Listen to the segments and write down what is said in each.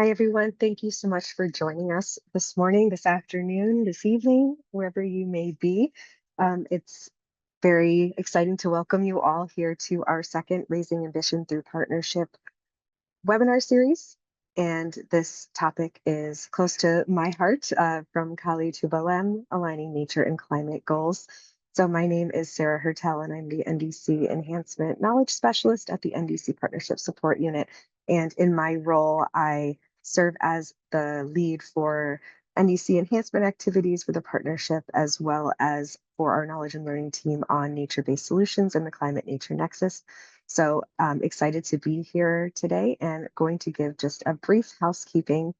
Hi, everyone. Thank you so much for joining us this morning, this afternoon, this evening, wherever you may be. It's very exciting to welcome you all here to our second Raising Ambition Through Partnership webinar series. And this topic is close to my heart, from Cali to Belem, aligning nature and climate goals. So my name is Sarah Hertel, and I'm the NDC Enhancement Knowledge Specialist at the NDC Partnership Support Unit. And in my role, I serve as the lead for NDC enhancement activities for the partnership, as well as for our knowledge and learning team on nature-based solutions and the climate nature nexus. So I'm excited to be here today and going to give just a brief housekeeping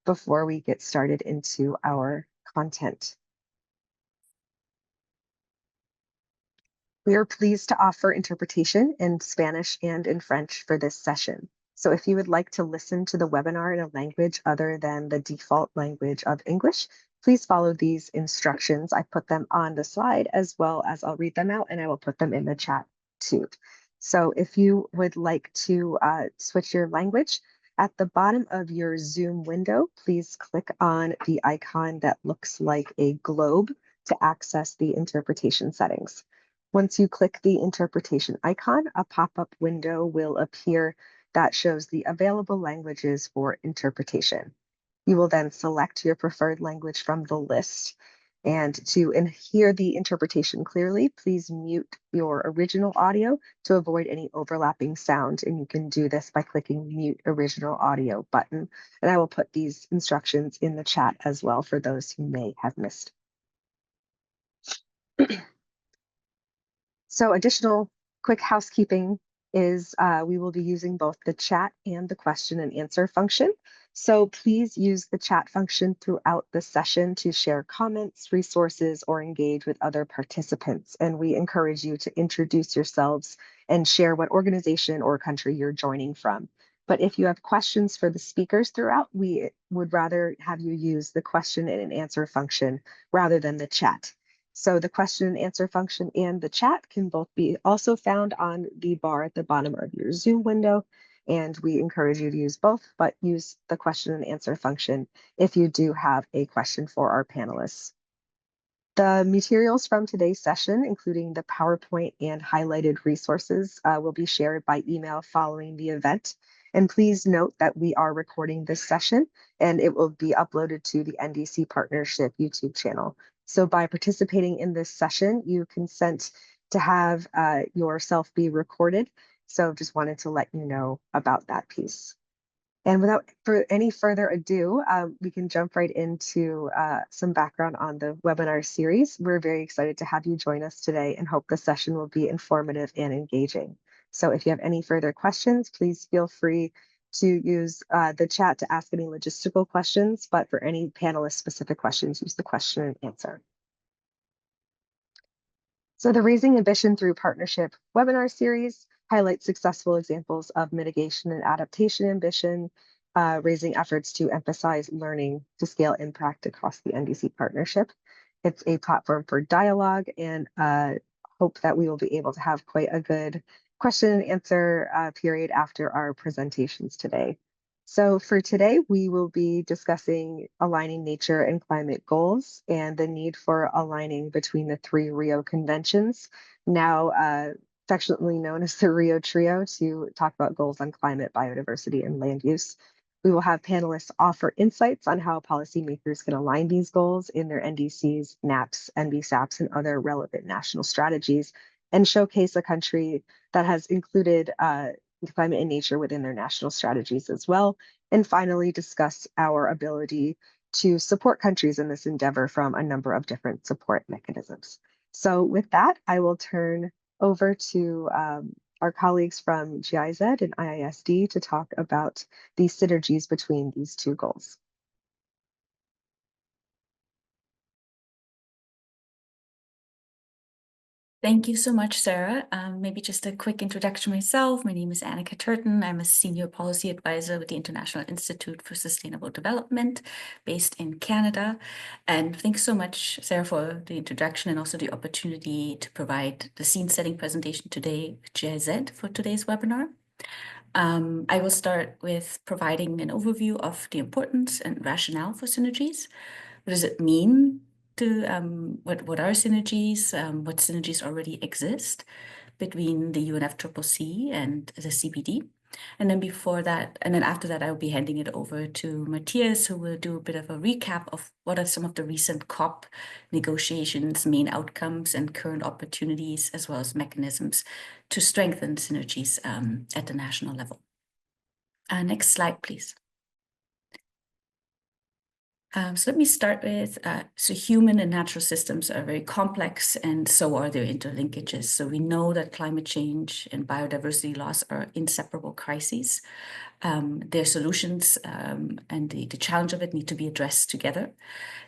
before we get started into our content. We are pleased to offer interpretation in Spanish and in French for this session. So if you would like to listen to the webinar in a language other than the default language of English, please follow these instructions. I put them on the slide, as well as I'll read them out and I will put them in the chat too. So if you would like to switch your language, at the bottom of your Zoom window, please click on the icon that looks like a globe to access the interpretation settings. Once you click the interpretation icon, a pop-up window will appear that shows the available languages for interpretation. You will then select your preferred language from the list. And to hear the interpretation clearly, please mute your original audio to avoid any overlapping sound. And you can do this by clicking Mute Original Audio button. And I will put these instructions in the chat as well for those who may have missed. So additional quick housekeeping is we will be using both the chat and the question and answer function. So please use the chat function throughout the session to share comments, resources, or engage with other participants. And we encourage you to introduce yourselves and share what organization or country you're joining from. But if you have questions for the speakers throughout, we would rather have you use the question and answer function rather than the chat. So the question and answer function and the chat can both be also found on the bar at the bottom of your Zoom window. And we encourage you to use both, but use the question and answer function if you do have a question for our panelists. The materials from today's session, including the PowerPoint and highlighted resources, will be shared by email following the event. And please note that we are recording this session and it will be uploaded to the NDC Partnership YouTube channel. So by participating in this session, you consent to have yourself be recorded. So just wanted to let you know about that piece. And without any further ado, we can jump right into some background on the webinar series. We're very excited to have you join us today and hope the session will be informative and engaging. So if you have any further questions, please feel free to use the chat to ask any logistical questions, but for any panelist specific questions, use the question and answer. So the Raising Ambition Through Partnership webinar series highlights successful examples of mitigation and adaptation ambition, raising efforts to emphasize learning to scale impact across the NDC partnership. It's a platform for dialogue and hope that we will be able to have quite a good question and answer period after our presentations today. So for today, we will be discussing aligning nature and climate goals and the need for aligning between the three Rio conventions, now affectionately known as the Rio Trio, to talk about goals on climate, biodiversity, and land use. We will have panelists offer insights on how policymakers can align these goals in their NDCs, NAPs, NBSAPs, and other relevant national strategies, and showcase a country that has included climate and nature within their national strategies as well. And finally, discuss our ability to support countries in this endeavor from a number of different support mechanisms. So with that, I will turn over to our colleagues from GIZ and IISD to talk about the synergies between these two goals. Thank you so much, Sarah. Maybe just a quick introduction myself. My name is Annika Turton. I'm a senior policy advisor with the International Institute for Sustainable Development based in Canada. And thanks so much, Sarah, for the introduction and also the opportunity to provide the scene setting presentation today with GIZ for today's webinar. I will start with providing an overview of the importance and rationale for synergies. What does it mean to, what are synergies? What synergies already exist between the UNFCCC and the CBD? And then after that, I'll be handing it over to Matthias, who will do a bit of a recap of what are some of the recent COP negotiations, main outcomes, and current opportunities, as well as mechanisms to strengthen synergies at the national level. Next slide, please. So let me start with, so human and natural systems are very complex, and so are their interlinkages. So we know that climate change and biodiversity loss are inseparable crises. Their solutions and the challenge of it need to be addressed together.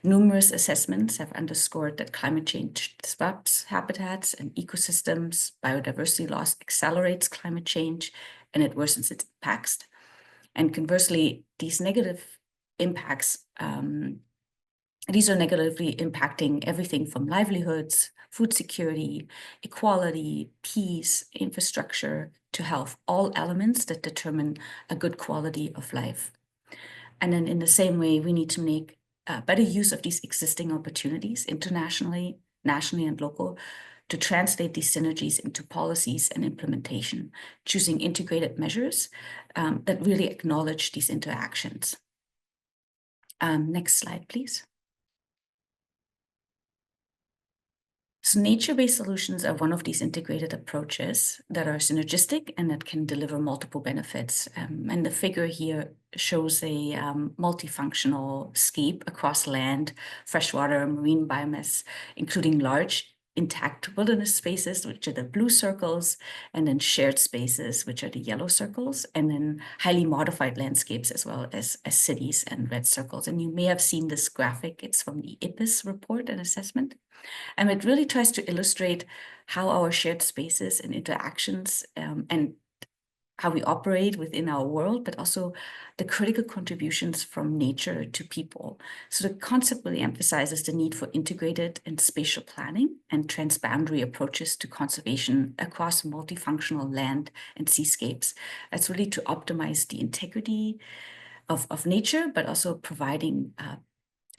Numerous assessments have underscored that climate change disrupts habitats and ecosystems. Biodiversity loss accelerates climate change, and it worsens its impacts. And conversely, these negative impacts, these are negatively impacting everything from livelihoods, food security, equality, peace, infrastructure, to health, all elements that determine a good quality of life. And then in the same way, we need to make better use of these existing opportunities internationally, nationally, and local, to translate these synergies into policies and implementation, choosing integrated measures that really acknowledge these interactions. Next slide, please. So nature-based solutions are one of these integrated approaches that are synergistic and that can deliver multiple benefits. And the figure here shows a multifunctional scape across land, freshwater, marine biomass, including large intact wilderness spaces, which are the blue circles, and then shared spaces, which are the yellow circles, and then highly modified landscapes as well as cities and red circles. And you may have seen this graphic. It's from the IPBES report and assessment. And it really tries to illustrate how our shared spaces and interactions and how we operate within our world, but also the critical contributions from nature to people. So the concept really emphasizes the need for integrated and spatial planning and transboundary approaches to conservation across multifunctional land and seascapes. That's really to optimize the integrity of nature, but also providing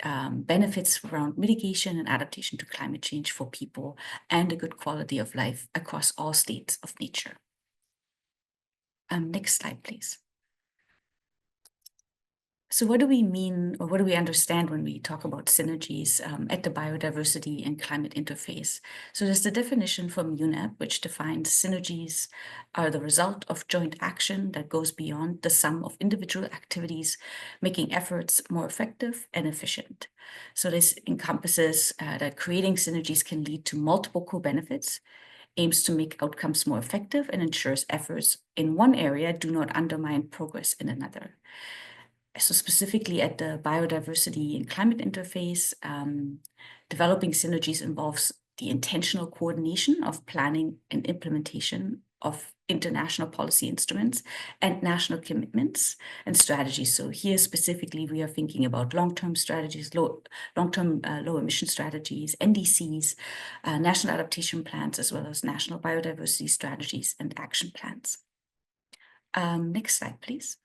benefits around mitigation and adaptation to climate change for people and a good quality of life across all states of nature. Next slide, please. So what do we mean, or what do we understand when we talk about synergies at the biodiversity and climate interface? So there's the definition from UNEP, which defines synergies are the result of joint action that goes beyond the sum of individual activities, making efforts more effective and efficient. So this encompasses that creating synergies can lead to multiple co-benefits, aims to make outcomes more effective, and ensures efforts in one area do not undermine progress in another. So specifically at the biodiversity and climate interface, developing synergies involves the intentional coordination of planning and implementation of international policy instruments and national commitments and strategies. So here specifically, we are thinking about long-term strategies, long-term low emission strategies, NDCs, national adaptation plans, as well as national biodiversity strategies and action plans. Next slide, please.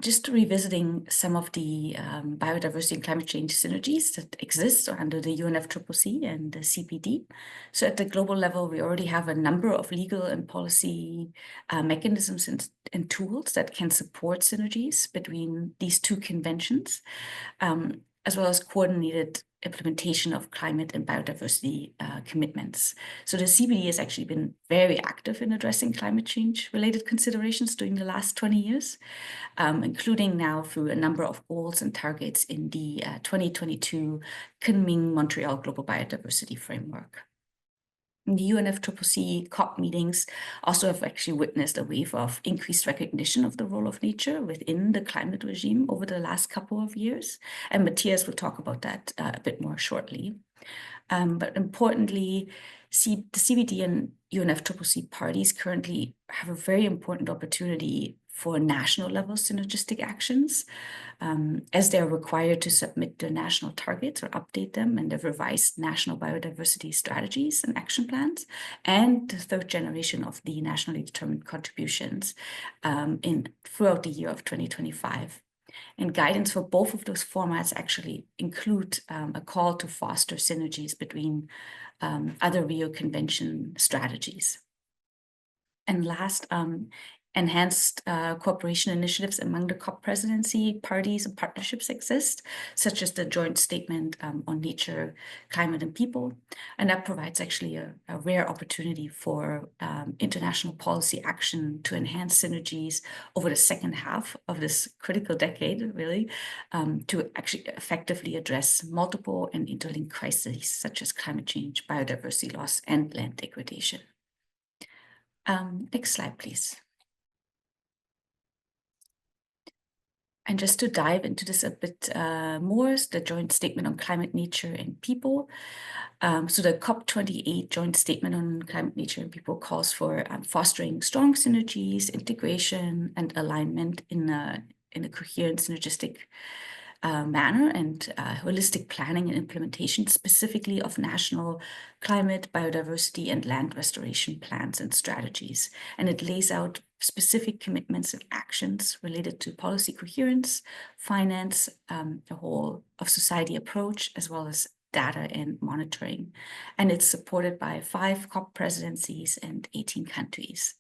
Just revisiting some of the biodiversity and climate change synergies that exist under the UNFCCC and the CPD. So at the global level, we already have a number of legal and policy mechanisms and tools that can support synergies between these two conventions, as well as coordinated implementation of climate and biodiversity commitments. So the CBD has actually been very active in addressing climate change related considerations during the last 20 years, including now through a number of goals and targets in the 2022 Kunming-Montreal Global Biodiversity Framework. The UNFCCC COP meetings also have actually witnessed a wave of increased recognition of the role of nature within the climate regime over the last couple of years. And Matthias will talk about that a bit more shortly. But importantly, the CBD and UNFCCC parties currently have a very important opportunity for national level synergistic actions, as they're required to submit their national targets or update them and the revised national biodiversity strategies and action plans, and the third generation of the nationally determined contributions throughout the year of 2025. And guidance for both of those formats actually include a call to foster synergies between other Rio Convention strategies. And last, enhanced cooperation initiatives among the COP presidency parties and partnerships exist, such as the joint statement on nature, climate, and people. And that provides actually a rare opportunity for international policy action to enhance synergies over the second half of this critical decade, really, to actually effectively address multiple and interlinked crises, such as climate change, biodiversity loss, and land degradation. Next slide, please. And just to dive into this a bit more, the joint statement on climate, nature, and people. So the COP28 joint statement on climate, nature, and people calls for fostering strong synergies, integration, and alignment in a coherent, synergistic manner, and holistic planning and implementation, specifically of national climate, biodiversity, and land restoration plans and strategies. And it lays out specific commitments and actions related to policy coherence, finance, the whole of society approach, as well as data and monitoring. And it's supported by 5 COP presidencies and 18 countries.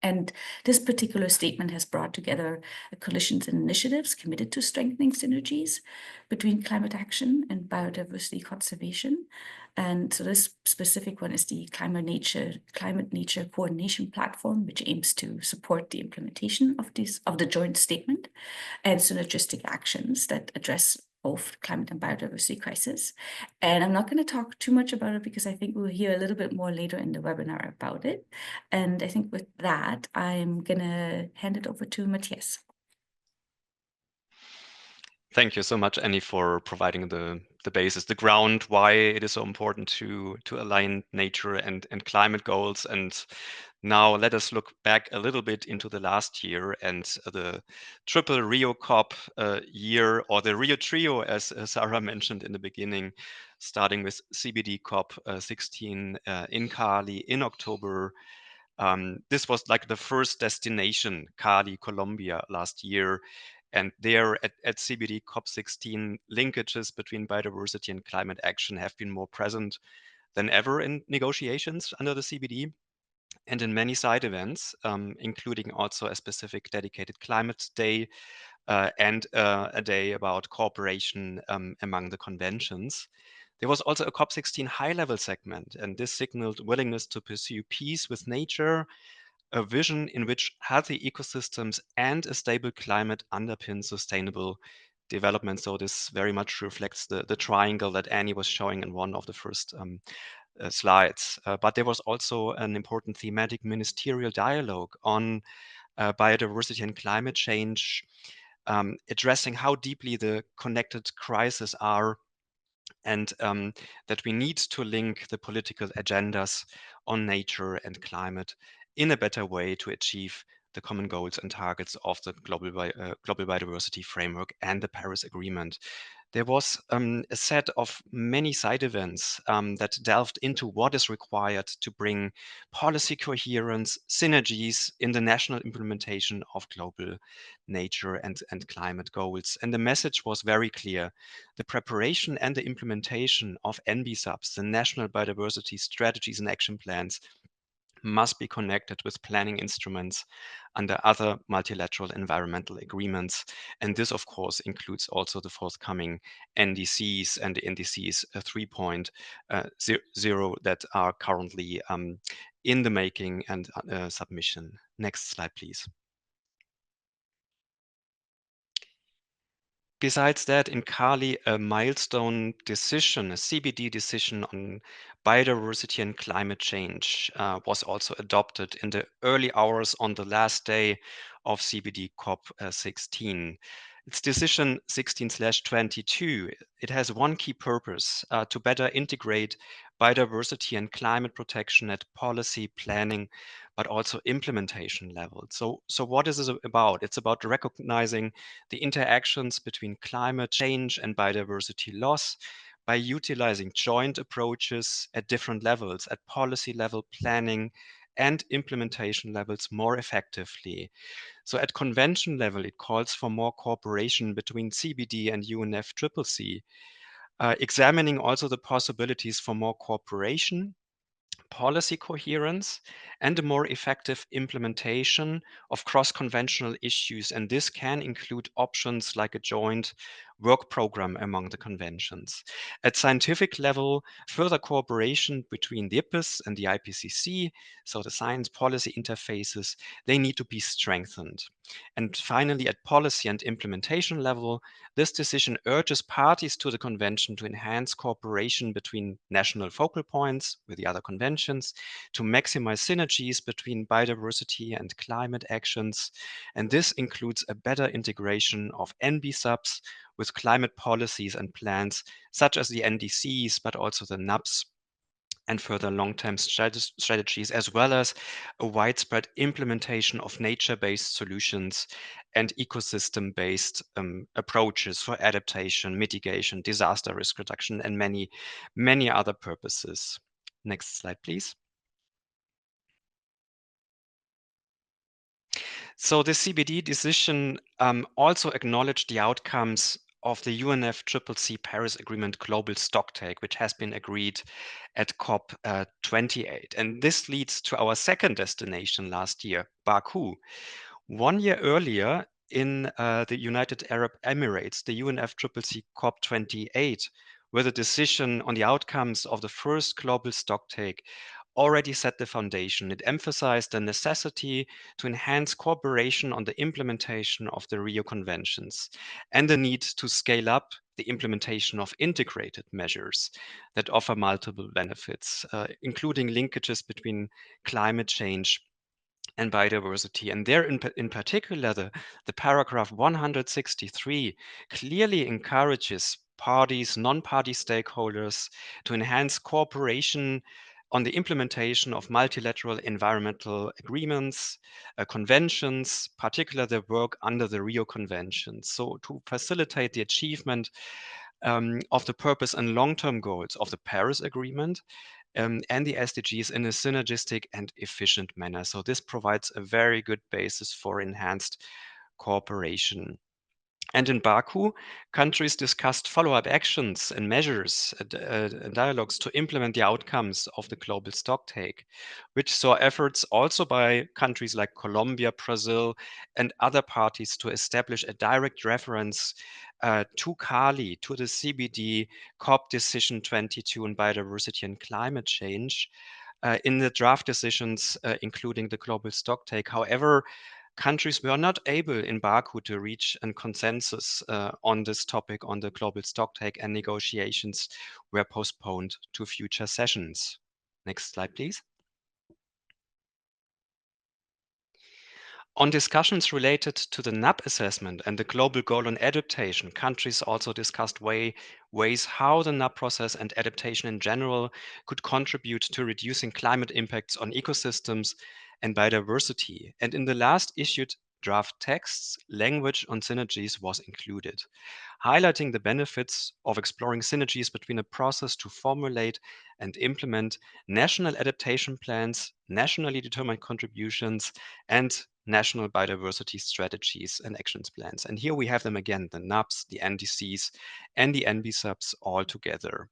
And this particular statement has brought together coalitions and initiatives committed to strengthening synergies between climate action and biodiversity conservation. And so this specific one is the Climate Nature Coordination Platform, which aims to support the implementation of the joint statement and synergistic actions that address both climate and biodiversity crisis. And I'm not going to talk too much about it because I think we'll hear a little bit more later in the webinar about it. And I think with that, I'm going to hand it over to Matthias. Thank you so much, Annie, for providing the basis, the ground, why it is so important to align nature and climate goals. And now let us look back a little bit into the last year and the triple Rio COP year, or the Rio Trio, as Sarah mentioned in the beginning, starting with CBD COP 16 in Cali in October. This was like the first destination, Cali, Colombia, last year. And there at CBD COP16, linkages between biodiversity and climate action have been more present than ever in negotiations under the CBD and in many side events, including also a specific dedicated climate day and a day about cooperation among the conventions. There was also a COP16 high-level segment, and this signaled willingness to pursue peace with nature, a vision in which healthy ecosystems and a stable climate underpin sustainable development. So this very much reflects the triangle that Annie was showing in one of the first slides. But there was also an important thematic ministerial dialogue on biodiversity and climate change, addressing how deeply the connected crises are, and that we need to link the political agendas on nature and climate in a better way to achieve the common goals and targets of the global biodiversity framework and the Paris Agreement. There was a set of many side events that delved into what is required to bring policy coherence, synergies in the national implementation of global nature and climate goals. And the message was very clear. The preparation and the implementation of NBSUBs, the National Biodiversity Strategies and Action Plans, must be connected with planning instruments under other multilateral environmental agreements. And this, of course, includes also the forthcoming NDCs and the NDCs 3.0 that are currently in the making and submission. Next slide, please. Besides that, in Cali, a milestone decision, a CBD decision on biodiversity and climate change was also adopted in the early hours on the last day of CBD COP 16. It's decision 16/22. It has one key purpose, to better integrate biodiversity and climate protection at policy planning, but also implementation level. So what is this about? It's about recognizing the interactions between climate change and biodiversity loss by utilizing joint approaches at different levels, at policy level, planning, and implementation levels more effectively. So at convention level, it calls for more cooperation between CBD and UNFCCC, examining also the possibilities for more cooperation, policy coherence, and a more effective implementation of cross-conventional issues. And this can include options like a joint work program among the conventions. At scientific level, further cooperation between the IPBES and the IPCC, so the science policy interfaces, they need to be strengthened. And finally, at policy and implementation level, this decision urges parties to the convention to enhance cooperation between national focal points with the other conventions, to maximize synergies between biodiversity and climate actions. And this includes a better integration of NB subs with climate policies and plans, such as the NDCs, but also the NUPs, and further long-term strategies, as well as a widespread implementation of nature-based solutions and ecosystem-based approaches for adaptation, mitigation, disaster risk reduction, and many, many other purposes. Next slide, please. So the CBD decision also acknowledged the outcomes of the UNFCCC Paris Agreement global stocktake, which has been agreed at COP28. And this leads to our second destination last year, Baku. 1 year earlier, in the United Arab Emirates, the UNFCCC COP28, with a decision on the outcomes of the first global stocktake, already set the foundation. It emphasized the necessity to enhance cooperation on the implementation of the Rio Conventions and the need to scale up the implementation of integrated measures that offer multiple benefits, including linkages between climate change and biodiversity. And there, in particular, the paragraph 163 clearly encourages parties, non-party stakeholders to enhance cooperation on the implementation of multilateral environmental agreements, conventions, particularly the work under the Rio Convention. So to facilitate the achievement of the purpose and long-term goals of the Paris Agreement, and the SDGs in a synergistic and efficient manner. So this provides a very good basis for enhanced cooperation. And in Baku, countries discussed follow-up actions and measures and dialogues to implement the outcomes of the global stocktake, which saw efforts also by countries like Colombia, Brazil, and other parties to establish a direct reference to Cali, to the CBD COP Decision 22 on biodiversity and climate change in the draft decisions, including the global stocktake. However, countries were not able in Baku to reach a consensus on this topic on the global stocktake, and negotiations were postponed to future sessions. Next slide, please. On discussions related to the NAP assessment and the global goal on adaptation, countries also discussed ways how the NAP process and adaptation in general could contribute to reducing climate impacts on ecosystems and biodiversity. And in the last issued draft texts, language on synergies was included, highlighting the benefits of exploring synergies between a process to formulate and implement national adaptation plans, nationally determined contributions, and national biodiversity strategies and actions plans. And here we have them again, the NUPs, the NDCs, and the NB subs all together.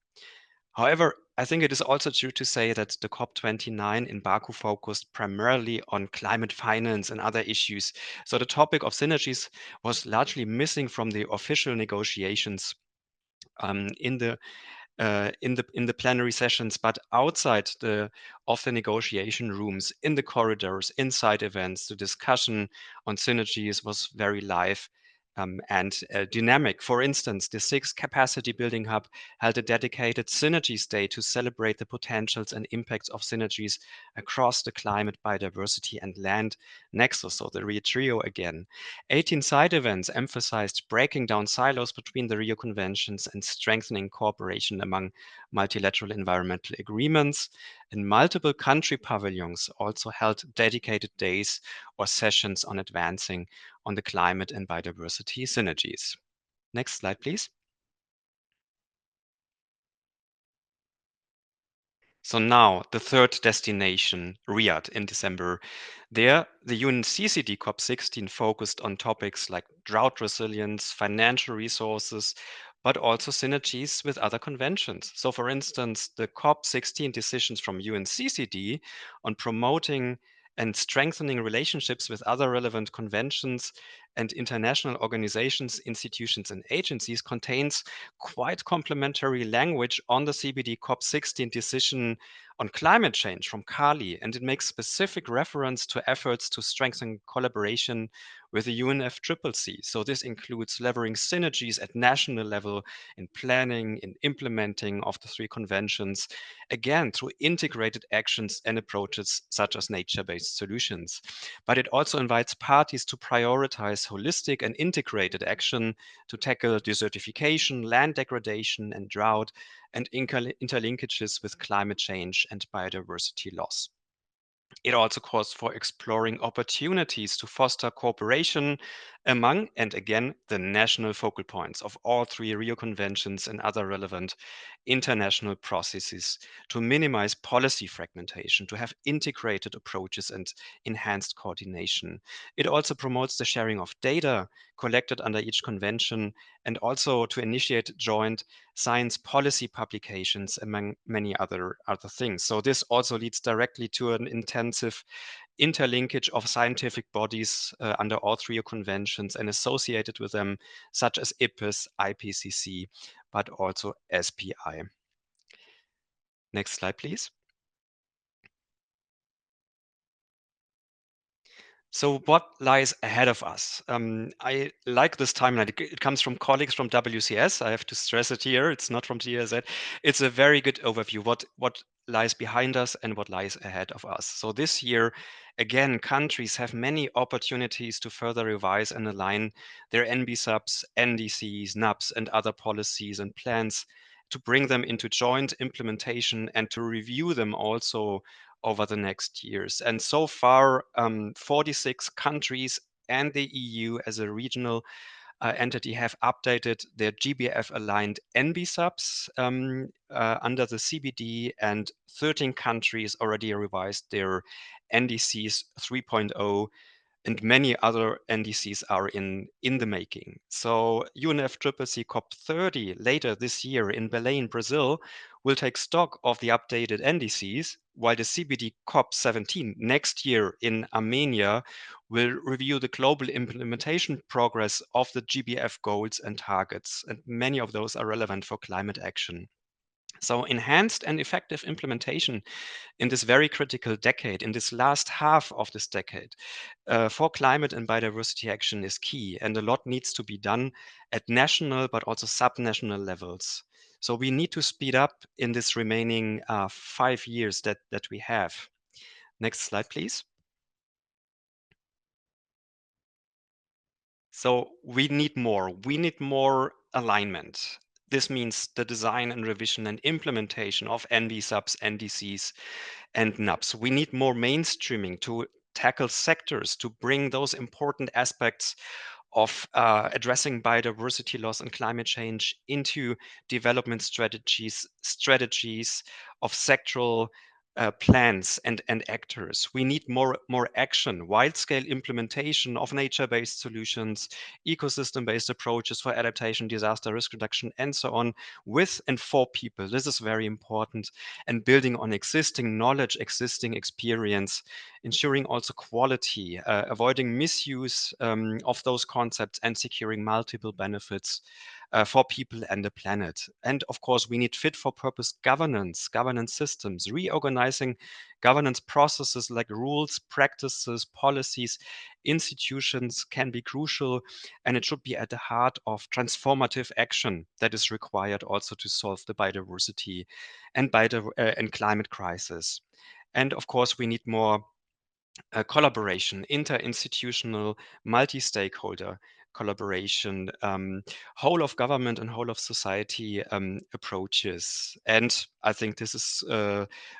However, I think it is also true to say that the COP29 in Baku focused primarily on climate finance and other issues. So the topic of synergies was largely missing from the official negotiations in the plenary sessions, but outside of the negotiation rooms, in the corridors, inside events, the discussion on synergies was very live and dynamic. For instance, the sixth Capacity Building Hub held a dedicated Synergies Day to celebrate the potentials and impacts of synergies across the climate, biodiversity, and land nexus, so the Rio Trio again. 18 side events emphasized breaking down silos between the Rio Conventions and strengthening cooperation among multilateral environmental agreements, and multiple country pavilions also held dedicated days or sessions on advancing on the climate and biodiversity synergies. Next slide, please. So now the third destination, Riyadh in December. There, the UNCCD COP16 focused on topics like drought resilience, financial resources, but also synergies with other conventions. So for instance, the COP16 decisions from UNCCD on promoting and strengthening relationships with other relevant conventions and international organizations, institutions, and agencies contains quite complementary language on the CBD COP16 decision on climate change from Cali, and it makes specific reference to efforts to strengthen collaboration with the UNFCCC. So this includes leveraging synergies at national level in planning, in implementing of the three conventions, again, through integrated actions and approaches such as nature-based solutions. But it also invites parties to prioritize holistic and integrated action to tackle desertification, land degradation, and drought, and interlinkages with climate change and biodiversity loss. It also calls for exploring opportunities to foster cooperation among, and again, the national focal points of all three Rio conventions and other relevant international processes to minimize policy fragmentation, to have integrated approaches and enhanced coordination. It also promotes the sharing of data collected under each convention and also to initiate joint science policy publications, among many other things. So this also leads directly to an intensive interlinkage of scientific bodies under all three conventions and associated with them, such as IPBES, IPCC, but also SPI. Next slide, please. So what lies ahead of us? I like this timeline. It comes from colleagues from WCS. I have to stress it here. It's not from GSZ. It's a very good overview. What lies behind us and what lies ahead of us. So this year, again, countries have many opportunities to further revise and align their NB-subs, NDCs, NUPs, and other policies and plans to bring them into joint implementation and to review them also over the next years. And so far, 46 countries and the EU as a regional entity have updated their GBF-aligned NB subs under the CBD, and 13 countries already revised their NDCs 3.0, and many other NDCs are in the making. So UNFCCC COP30 later this year in Belem, Brazil, will take stock of the updated NDCs, while the CBD COP17 next year in Armenia will review the global implementation progress of the GBF goals and targets, and many of those are relevant for climate action. So enhanced and effective implementation in this very critical decade, in this last half of this decade, for climate and biodiversity action is key, and a lot needs to be done at national but also subnational levels. So we need to speed up in this remaining 5 years that we have. Next slide, please. So we need more. We need more alignment. This means the design and revision and implementation of NV subs, NDCs, and NUPs. We need more mainstreaming to tackle sectors, to bring those important aspects of addressing biodiversity loss and climate change into development strategies of sectoral plans and actors. We need more action, wide-scale implementation of nature-based solutions, ecosystem-based approaches for adaptation, disaster risk reduction, and so on, with and for people. This is very important, and building on existing knowledge, existing experience, ensuring also quality, avoiding misuse of those concepts, and securing multiple benefits for people and the planet. And of course, we need fit for purpose governance systems, reorganizing governance processes like rules, practices, policies, institutions can be crucial, and it should be at the heart of transformative action that is required also to solve the biodiversity and climate crisis. And of course, we need more collaboration, interinstitutional, multi-stakeholder, collaboration, whole of government and whole of society approaches. And I think this is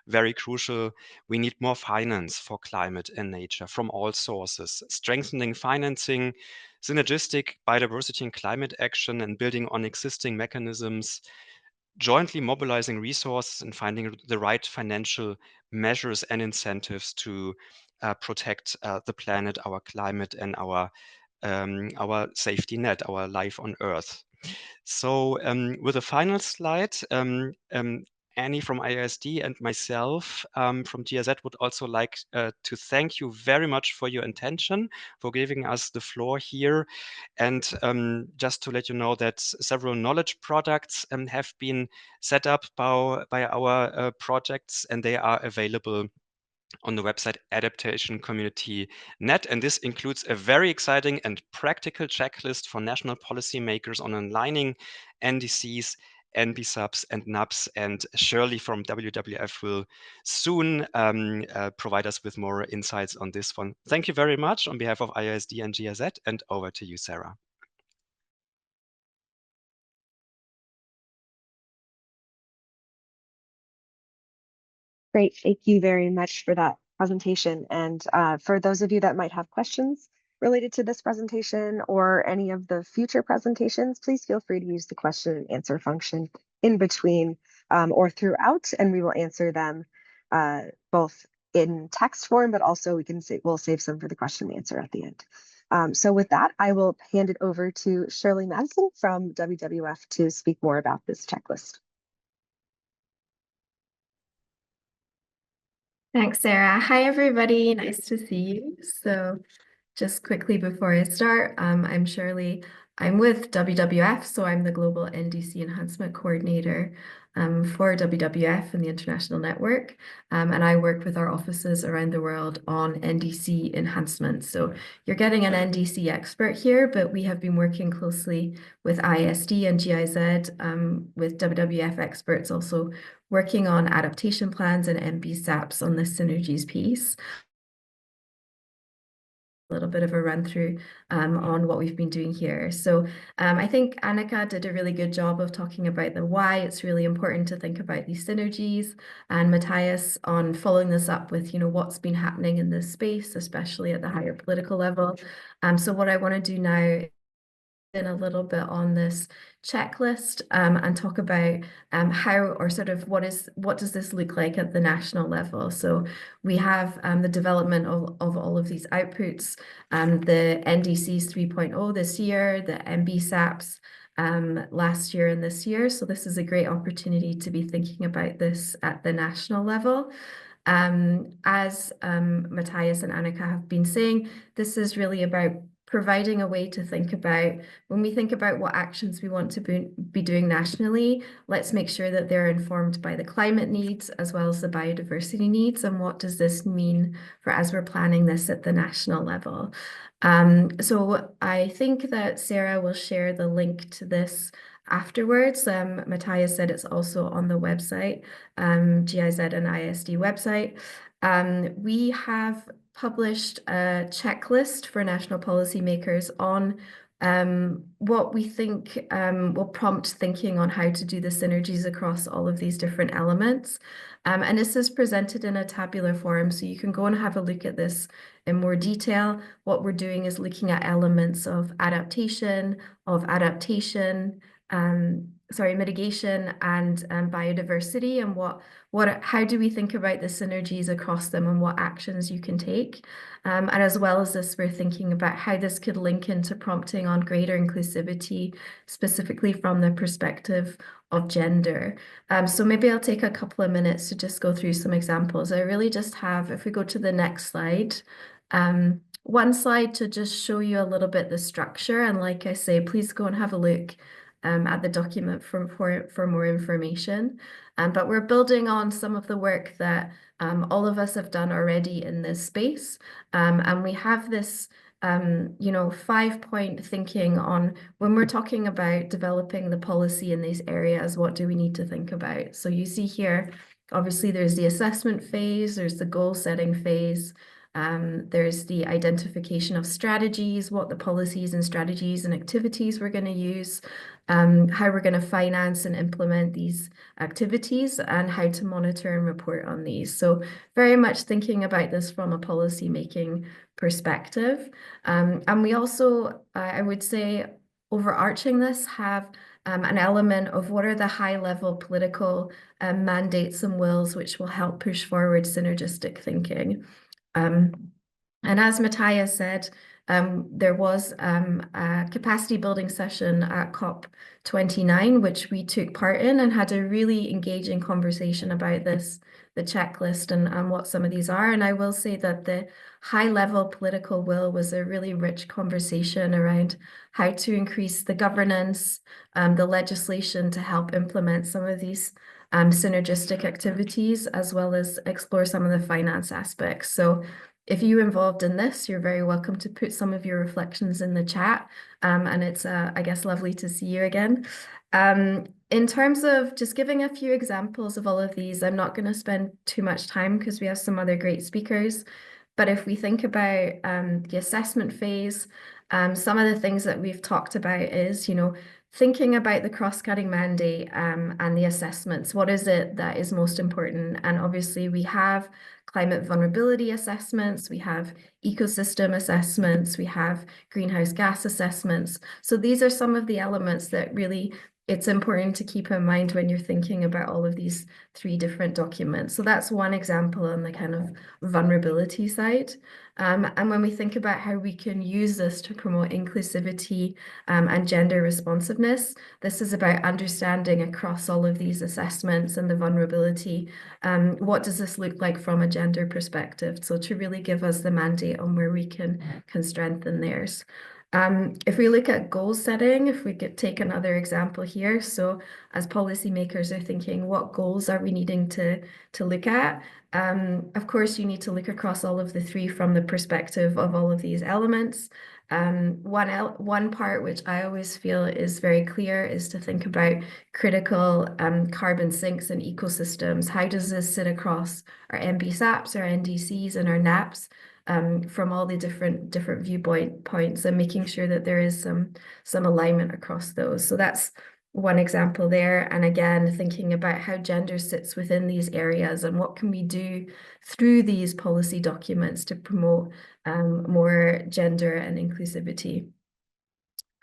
very crucial. We need more finance for climate and nature from all sources, strengthening financing, synergistic biodiversity and climate action, and building on existing mechanisms, jointly mobilizing resources and finding the right financial measures and incentives to protect the planet, our climate, and our safety net, our life on Earth. So with the final slide, Annie from IISD and myself from GIZ would also like to thank you very much for your attention, for giving us the floor here. And just to let you know that several knowledge products have been set up by our projects, and they are available on the website Adaptation Community Net. And this includes a very exciting and practical checklist for national policymakers on aligning NDCs, NBSUBs, and NUBs. And Shirley from WWF will soon provide us with more insights on this one. Thank you very much on behalf of IISD and GIZ, and over to you, Sarah. Great. Thank you very much for that presentation. And for those of you that might have questions related to this presentation or any of the future presentations, please feel free to use the question and answer function in between or throughout, and we will answer them both in text form, but also we'll save some for the question and answer at the end. So with that, I will hand it over to Shirley Madison from WWF to speak more about this checklist. Thanks, Sarah. Hi, everybody. Nice to see you. So just quickly before I start, I'm Shirley. I'm with WWF, so I'm the Global NDC Enhancement Coordinator for WWF and the International Network. And I work with our offices around the world on NDC enhancement. So you're getting an NDC expert here, but we have been working closely with ISD and GIZ, with WWF experts also working on adaptation plans and NBSAPs on the synergies piece. A little bit of a run through on what we've been doing here. So I think Annika did a really good job of talking about the why. It's really important to think about these synergies, and Matthias on following this up with, what's been happening in this space, especially at the higher political level. So what I want to do now in a little bit on this checklist and talk about how, or sort of what does this look like at the national level. So we have the development of all of these outputs, the NDCs 3.0 this year, the MBSAPs last year and this year. So this is a great opportunity to be thinking about this at the national level. As Matthias and Annika have been saying, this is really about providing a way to think about, when we think about what actions we want to be doing nationally, let's make sure that they're informed by the climate needs as well as the biodiversity needs, and what does this mean for as we're planning this at the national level. So I think that Sarah will share the link to this afterwards. Matthias said it's also on the website, GIZ and ISD website. We have published a checklist for national policymakers on what we think will prompt thinking on how to do the synergies across all of these different elements. And this is presented in a tabular form, so you can go and have a look at this in more detail. What we're doing is looking at elements of adaptation, mitigation and biodiversity, and how do we think about the synergies across them and what actions you can take. And as well as this, we're thinking about how this could link into prompting on greater inclusivity, specifically from the perspective of gender. So maybe I'll take a couple of minutes to just go through some examples. I really just have, if we go to the next slide, one slide to just show you a little bit the structure. And like I say, please go and have a look at the document for more information. But we're building on some of the work that all of us have done already in this space. And we have this 5-point thinking on when we're talking about developing the policy in these areas, what do we need to think about? So you see here, obviously there's the assessment phase, there's the goal setting phase, There's the identification of strategies, what the policies and strategies and activities we're going to use, how we're going to finance and implement these activities, and how to monitor and report on these. So very much thinking about this from a policy making perspective. And we also, I would say, overarching this, have an element of what are the high level political mandates and wills which will help push forward synergistic thinking. And as Matthias said, there was a capacity building session at COP29, which we took part in and had a really engaging conversation about this, the checklist and what some of these are. And I will say that the high level political will was a really rich conversation around how to increase the governance, the legislation to help implement some of these synergistic activities, as well as explore some of the finance aspects. So if you're involved in this, you're very welcome to put some of your reflections in the chat. And it's, I guess, lovely to see you again. In terms of just giving a few examples of all of these, I'm not going to spend too much time because we have some other great speakers. But if we think about the assessment phase, some of the things that we've talked about is, thinking about the cross-cutting mandate and the assessments. What is it that is most important? And obviously we have climate vulnerability assessments, we have ecosystem assessments, we have greenhouse gas assessments. So these are some of the elements that really it's important to keep in mind when you're thinking about all of these 3 different documents. So that's one example on the kind of vulnerability side. And when we think about how we can use this to promote inclusivity and gender responsiveness, this is about understanding across all of these assessments and the vulnerability, what does this look like from a gender perspective? So to really give us the mandate on where we can strengthen theirs. If we look at goal setting, if we could take another example here. So as policymakers are thinking, what goals are we needing to look at? Of course, you need to look across all of the 3 from the perspective of all of these elements. One part which I always feel is very clear is to think about critical carbon sinks and ecosystems. How does this sit across our MBSAPs, our NDCs, and our NAPs? From all the different viewpoints, and making sure that there is some alignment across those. So that's one example there. And again, thinking about how gender sits within these areas and what can we do through these policy documents to promote more gender and inclusivity.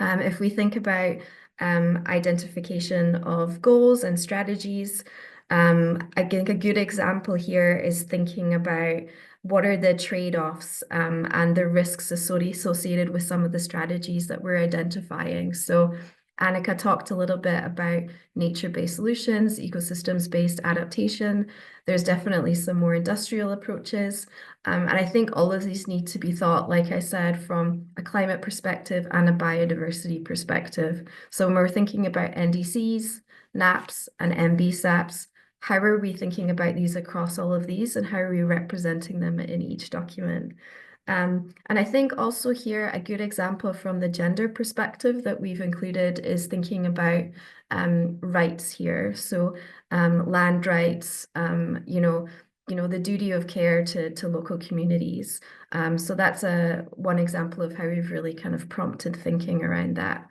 If we think about identification of goals and strategies, I think a good example here is thinking about what are the trade-offs and the risks associated with some of the strategies that we're identifying. So Annika talked a little bit about nature-based solutions, ecosystems-based adaptation. There's definitely some more industrial approaches. And I think all of these need to be thought, like I said, from a climate perspective and a biodiversity perspective. So when we're thinking about NDCs, NAPs, and MBSAPs, how are we thinking about these across all of these, and how are we representing them in each document? And I think also here a good example from the gender perspective that we've included is thinking about rights here. So land rights, the duty of care to local communities. So that's one example of how we've really kind of prompted thinking around that.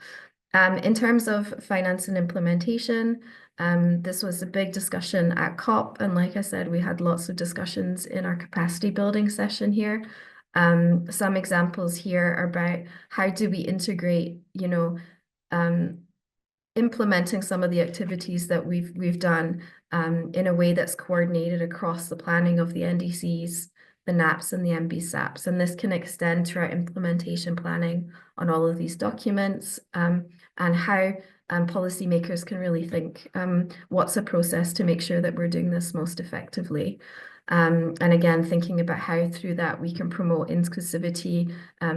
In terms of finance and implementation, this was a big discussion at COP. And like I said, we had lots of discussions in our capacity building session here. Some examples here are about how do we integrate, implementing some of the activities that we've done in a way that's coordinated across the planning of the NDCs, the NAPs, and the MBSAPs. And this can extend to our implementation planning on all of these documents, and how policymakers can really think what's a process to make sure that we're doing this most effectively. And again, thinking about how through that we can promote inclusivity,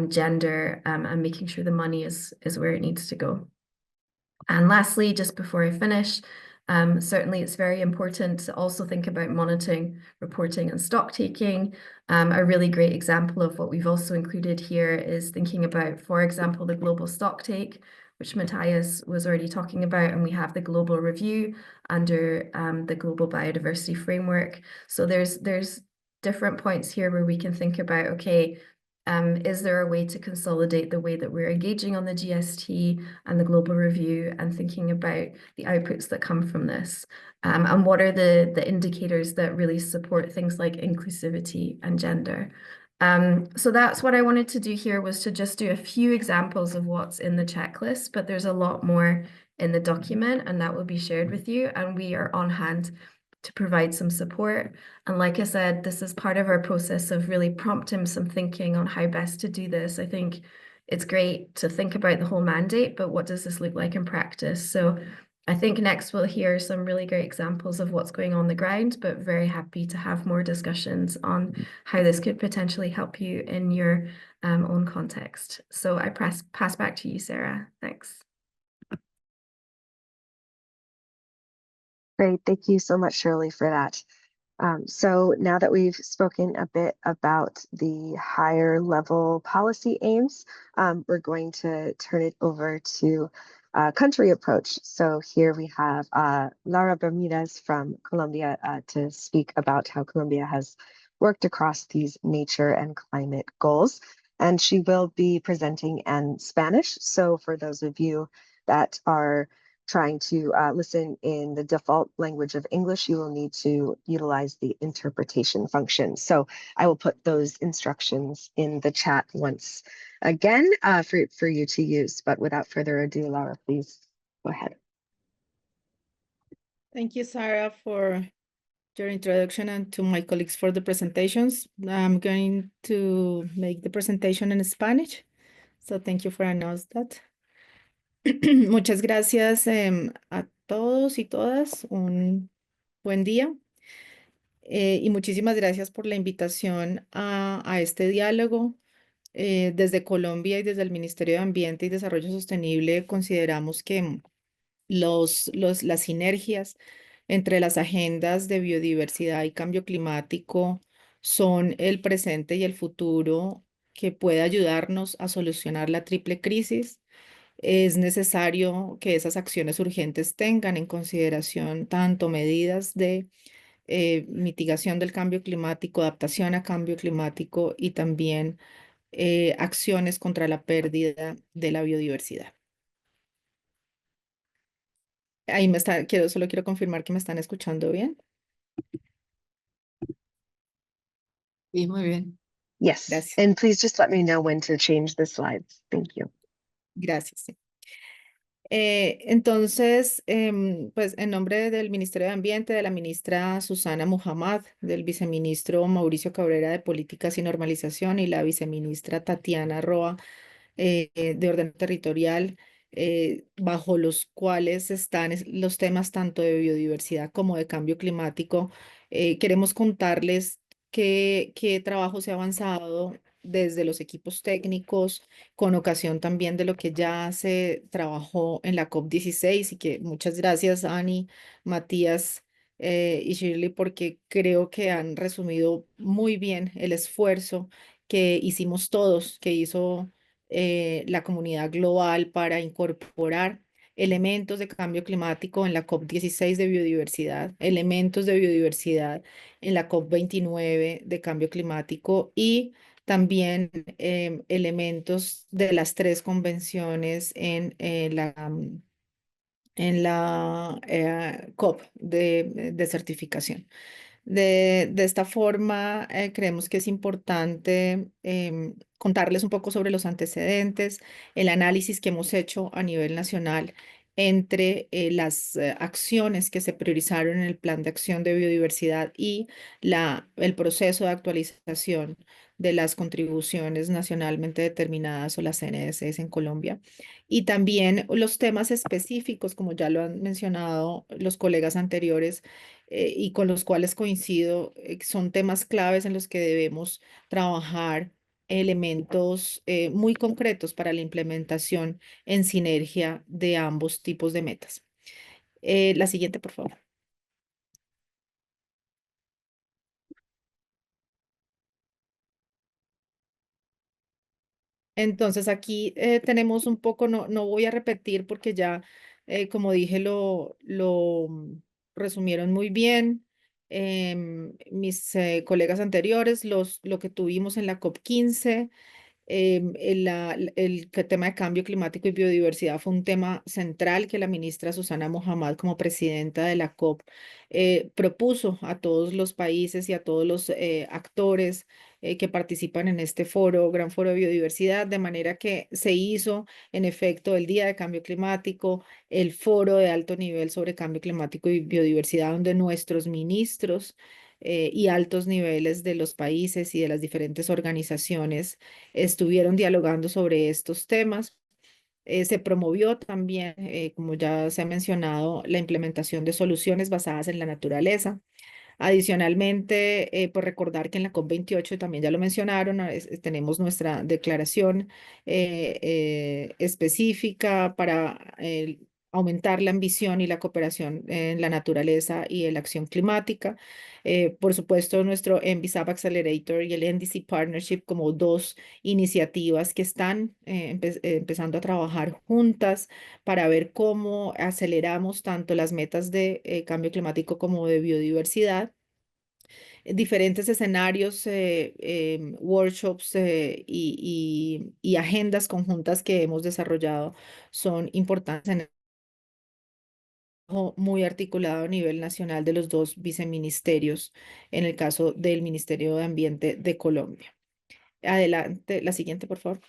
gender, and making sure the money is where it needs to go. And lastly, just before I finish, certainly it's very important to also think about monitoring, reporting, and stock taking. A really great example of what we've also included here is thinking about, for example, the global stock take, which Matthias was already talking about, and we have the global review under the global biodiversity framework. So there's different points here where we can think about, okay, is there a way to consolidate the way that we're engaging on the GST and the global review and thinking about the outputs that come from this? And what are the indicators that really support things like inclusivity and gender? So that's what I wanted to do here, was to just do a few examples of what's in the checklist, but there's a lot more in the document, and that will be shared with you, and we are on hand to provide some support. And like I said, this is part of our process of really prompting some thinking on how best to do this. I think it's great to think about the whole mandate, but what does this look like in practice? So I think next we'll hear some really great examples of what's going on the ground, but very happy to have more discussions on how this could potentially help you in your own context. So I pass back to you, Sarah. Thanks. Great. Thank you so much, Shirley, for that. So now that we've spoken a bit about the higher level policy aims, we're going to turn it over to country approach. So here we have Laura Bermudez from Colombia to speak about how Colombia has worked across these nature and climate goals. And she will be presenting in Spanish. So for those of you that are trying to listen in the default language of English, you will need to utilize the interpretation function. So I will put those instructions in the chat once again for you to use. But without further ado, Laura, please go ahead. Thank you, Sarah, for your introduction, and to my colleagues for the presentations. I'm going to make the presentation in Spanish. So thank you for announcing that. Muchas gracias a todos y todas. Un buen día. Y muchísimas gracias por la invitación a este diálogo. Desde Colombia y desde el Ministerio de Ambiente y Desarrollo Sostenible consideramos que las sinergias entre las agendas de biodiversidad y cambio climático son el presente y el futuro que puede ayudarnos a solucionar la triple crisis. Es necesario que esas acciones urgentes tengan en consideración tanto medidas de mitigación del cambio climático, adaptación a cambio climático y también acciones contra la pérdida de la biodiversidad. Ahí solo quiero confirmar que me están escuchando bien. Sí, muy bien. Yes, Gracias. and please just let me know when to change the slides. Thank you. Gracias. Sí. Entonces, pues en nombre del Ministerio de Ambiente, de la ministra Susana Muhammad, del viceministro Mauricio Cabrera de Políticas y Normalización y la viceministra Tatiana Roa de Orden Territorial, bajo los cuales están los temas tanto de biodiversidad como de cambio climático, queremos contarles qué trabajo se ha avanzado desde los equipos técnicos, con ocasión también de lo que ya se trabajó en la COP16, y que muchas gracias, Ani, Matías y Shirley, porque creo que han resumido muy bien el esfuerzo que hicimos todos, que hizo la comunidad global para incorporar elementos de cambio climático en la COP16 de biodiversidad, elementos de biodiversidad en la COP29 de cambio climático y también elementos de las tres convenciones en la COP de certificación. De esta forma, creemos que es importante contarles un poco sobre los antecedentes, el análisis que hemos hecho a nivel nacional entre las acciones que se priorizaron en el Plan de Acción de Biodiversidad y el proceso de actualización de las contribuciones nacionalmente determinadas o las NDCs en Colombia. Y también los temas específicos, como ya lo han mencionado los colegas anteriores, y con los cuales coincido, son temas claves en los que debemos trabajar elementos muy concretos para la implementación en sinergia de ambos tipos de metas. La siguiente, por favor. Entonces aquí tenemos un poco, no voy a repetir porque ya, como dije, lo resumieron muy bien. mis colegas anteriores, lo que tuvimos en la COP15. El tema de cambio climático y biodiversidad fue un tema central que la ministra Susana Mohammad, como presidenta de la COP, propuso a todos los países y a todos los actores que participan en este foro, Gran Foro de Biodiversidad, de manera que se hizo, en efecto, el Día de Cambio Climático, el foro de alto nivel sobre cambio climático y biodiversidad, donde nuestros ministros y altos niveles de los países y de las diferentes organizaciones estuvieron dialogando sobre estos temas. Se promovió también, como ya se ha mencionado, la implementación de soluciones basadas en la naturaleza. Adicionalmente, pues recordar que en la COP28, también ya lo mencionaron, tenemos nuestra declaración específica para aumentar la ambición y la cooperación en la naturaleza y en la acción climática. Por supuesto, nuestro NBSAP Accelerator y el NDC Partnership como dos iniciativas que están empezando a trabajar juntas para ver cómo aceleramos tanto las metas de cambio climático como de biodiversidad. Diferentes escenarios, workshops y agendas conjuntas que hemos desarrollado son importantes en el trabajo muy articulado a nivel nacional de los dos viceministerios, en el caso del Ministerio de Ambiente de Colombia. Adelante, la siguiente, por favor.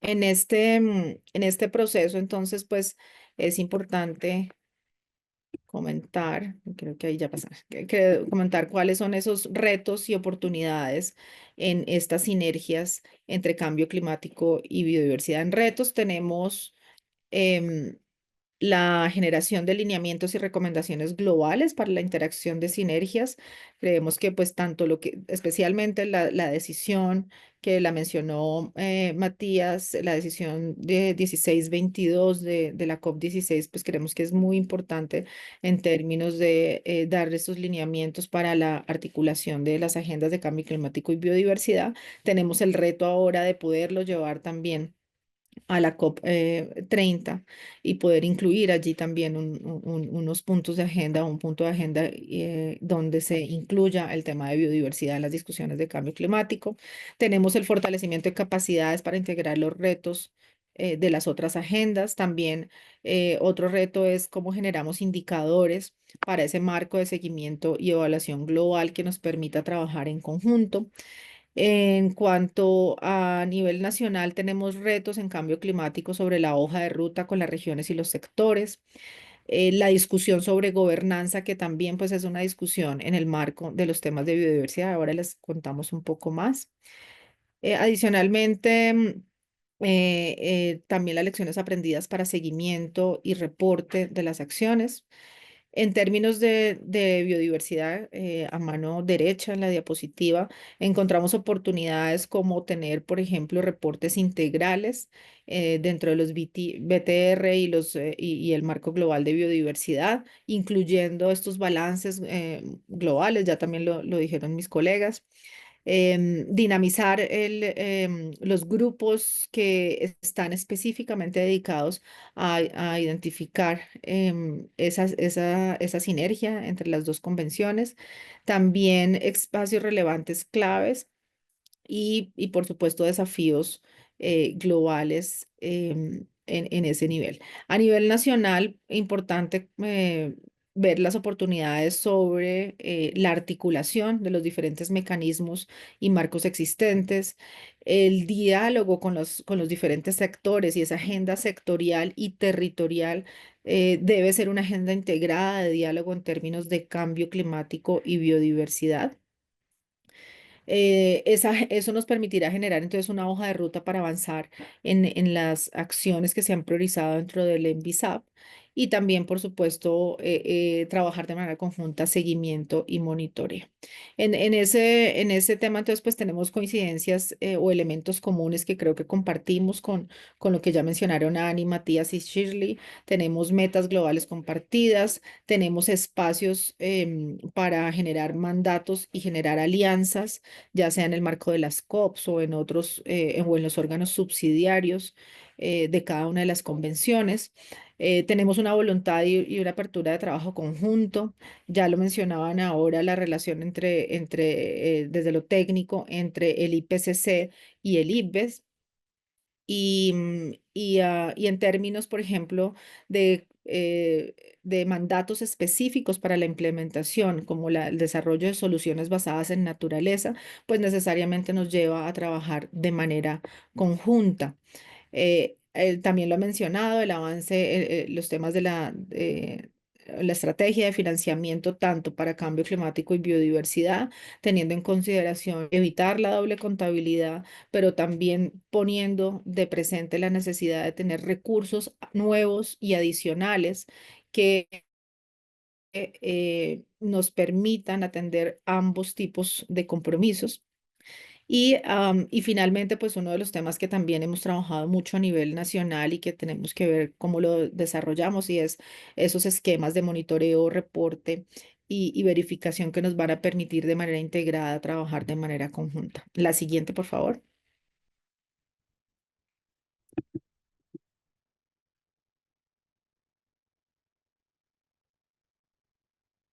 En este proceso, entonces, pues es importante comentar, creo que ahí ya pasa, comentar cuáles son esos retos y oportunidades en estas sinergias entre cambio climático y biodiversidad. En retos tenemos em, la generación de lineamientos y recomendaciones globales para la interacción de sinergias. Creemos que pues tanto especialmente la decisión que la mencionó Matías, la decisión de 1622 de la COP16, pues creemos que es muy importante en términos de dar estos lineamientos para la articulación de las agendas de cambio climático y biodiversidad. Tenemos el reto ahora de poderlo llevar también a la COP 30 y poder incluir allí también unos puntos de agenda, un punto de agenda donde se incluya el tema de biodiversidad en las discusiones de cambio climático. Tenemos el fortalecimiento de capacidades para integrar los retos de las otras agendas. También otro reto es cómo generamos indicadores para ese marco de seguimiento y evaluación global que nos permita trabajar en conjunto. En cuanto a nivel nacional, tenemos retos en cambio climático sobre la hoja de ruta con las regiones y los sectores. La discusión sobre gobernanza, que también pues es una discusión en el marco de los temas de biodiversidad. Ahora les contamos un poco más. Adicionalmente, también las lecciones aprendidas para seguimiento y reporte de las acciones. En términos de biodiversidad, a mano derecha en la diapositiva, encontramos oportunidades como tener, por ejemplo, reportes integrales dentro de los BTR y el marco global de biodiversidad, incluyendo estos balances globales, ya también lo dijeron mis colegas. Dinamizar los grupos que están específicamente dedicados a identificar esa sinergia entre las dos convenciones. También espacios relevantes claves y por supuesto, desafíos globales en ese nivel. A nivel nacional, importante ver las oportunidades sobre la articulación de los diferentes mecanismos y marcos existentes, el diálogo con los diferentes sectores y esa agenda sectorial y territorial debe ser una agenda integrada de diálogo en términos de cambio climático y biodiversidad. Eso nos permitirá generar entonces una hoja de ruta para avanzar en las acciones que se han priorizado dentro del NBSAP y también, por supuesto, trabajar de manera conjunta seguimiento y monitoreo. En ese tema, entonces, pues tenemos coincidencias o elementos comunes que creo que compartimos con lo que ya mencionaron Ani, Matías y Shirley. Tenemos metas globales compartidas, tenemos espacios para generar mandatos y generar alianzas ya sea en el marco de las COPs o en otros o en los órganos subsidiarios de cada una de las convenciones. Tenemos una voluntad y una apertura de trabajo conjunto. Ya lo mencionaban ahora, la relación desde lo técnico entre el IPCC y el IPBES. Y en términos, por ejemplo, de mandatos específicos para la implementación, como el desarrollo de soluciones basadas en naturaleza, pues necesariamente nos lleva a trabajar de manera conjunta. Él también lo ha mencionado, el avance, los temas de la estrategia de financiamiento tanto para cambio climático y biodiversidad, teniendo en consideración evitar la doble contabilidad, pero también poniendo de presente la necesidad de tener recursos nuevos y adicionales que nos permitan atender ambos tipos de compromisos. Y finalmente, pues uno de los temas que también hemos trabajado mucho a nivel nacional y que tenemos que ver cómo lo desarrollamos y es esos esquemas de monitoreo, reporte y verificación que nos van a permitir de manera integrada trabajar de manera conjunta. La siguiente, por favor.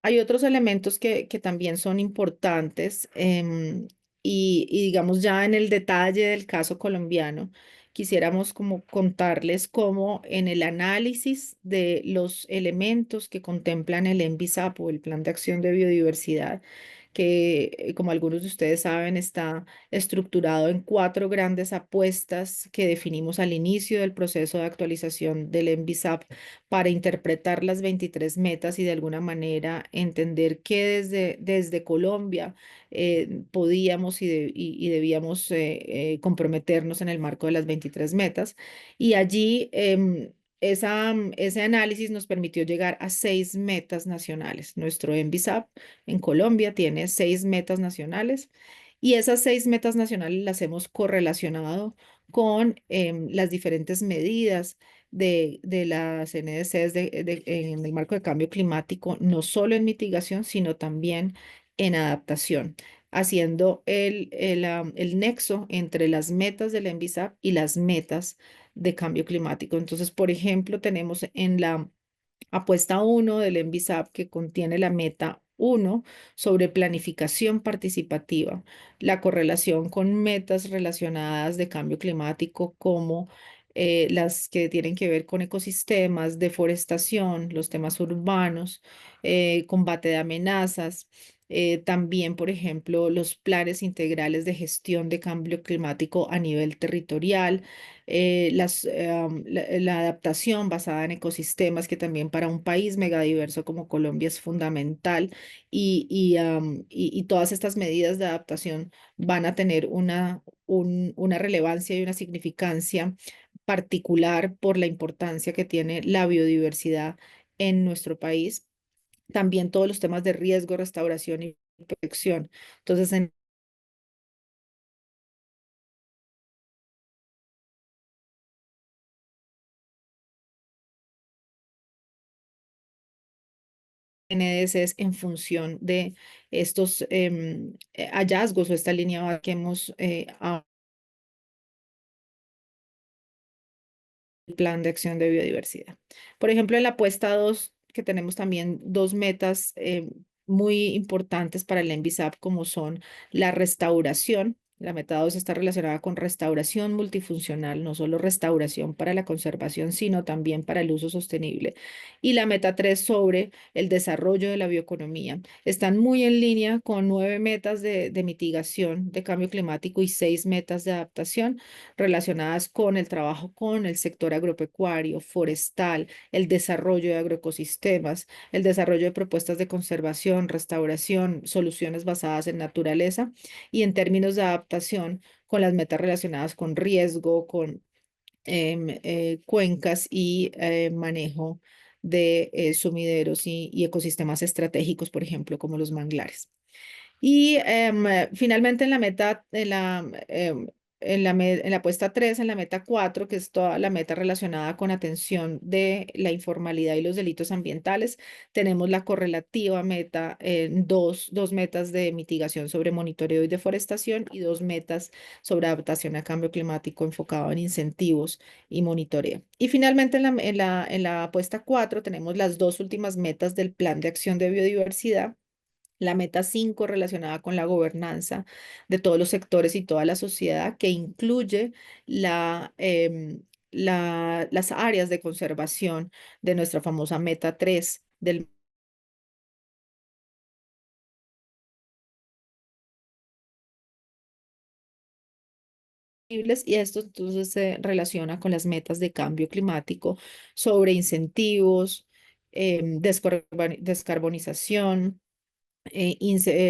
Hay otros elementos que también son importantes y digamos ya en el detalle del caso colombiano, quisiéramos como contarles cómo en el análisis de los elementos que contemplan el NBISAP o el Plan de Acción de Biodiversidad, que como algunos de ustedes saben está estructurado en 4 grandes apuestas que definimos al inicio del proceso de actualización del NBISAP para interpretar las 23 metas y de alguna manera entender que desde Colombia podíamos y debíamos comprometernos en el marco de las 23 metas. Y allí ese análisis nos permitió llegar a 6 metas nacionales. Nuestro NBISAP en Colombia tiene 6 metas nacionales y esas 6 metas nacionales las hemos correlacionado con las diferentes medidas de las NDCs en el marco de cambio climático, no solo en mitigación, sino también en adaptación, haciendo el nexo entre las metas del NBISAP y las metas de cambio climático. Entonces, por ejemplo, tenemos en la apuesta 1 del NBISAP que contiene la meta 1 sobre planificación participativa, la correlación con metas relacionadas de cambio climático como las que tienen que ver con ecosistemas, deforestación, los temas urbanos, combate de amenazas. También, por ejemplo, los planes integrales de gestión de cambio climático a nivel territorial, la adaptación basada en ecosistemas, que también para un país megadiverso como Colombia es fundamental, y todas estas medidas de adaptación van a tener una relevancia y una significancia particular por la importancia que tiene la biodiversidad en nuestro país. También todos los temas de riesgo, restauración y protección. Entonces, en NDCs en función de estos hallazgos o esta línea que hemos plan de acción de biodiversidad. Por ejemplo, en la apuesta 2, que tenemos también 2 metas muy importantes para el NBISAP, como son la restauración. La meta 2 está relacionada con restauración multifuncional, no solo restauración para la conservación, sino también para el uso sostenible. Y la meta 3 sobre el desarrollo de la bioeconomía. Están muy en línea con 9 metas de mitigación de cambio climático y 6 metas de adaptación relacionadas con el trabajo con el sector agropecuario, forestal, el desarrollo de agroecosistemas, el desarrollo de propuestas de conservación, restauración, soluciones basadas en naturaleza y en términos de adaptación con las metas relacionadas con riesgo, con cuencas y manejo de sumideros y ecosistemas estratégicos, por ejemplo, como los manglares. Y finalmente en la meta, en la apuesta 3, en la meta 4, que es toda la meta relacionada con atención de la informalidad y los delitos ambientales, tenemos la correlativa meta, dos metas de mitigación sobre monitoreo y deforestación y dos metas sobre adaptación a cambio climático enfocado en incentivos y monitoreo. Y finalmente en la apuesta 4 tenemos las dos últimas metas del Plan de Acción de Biodiversidad. La meta 5 relacionada con la gobernanza de todos los sectores y toda la sociedad, que incluye las áreas de conservación de nuestra famosa meta 3 del y esto entonces se relaciona con las metas de cambio climático sobre incentivos, descarbonización,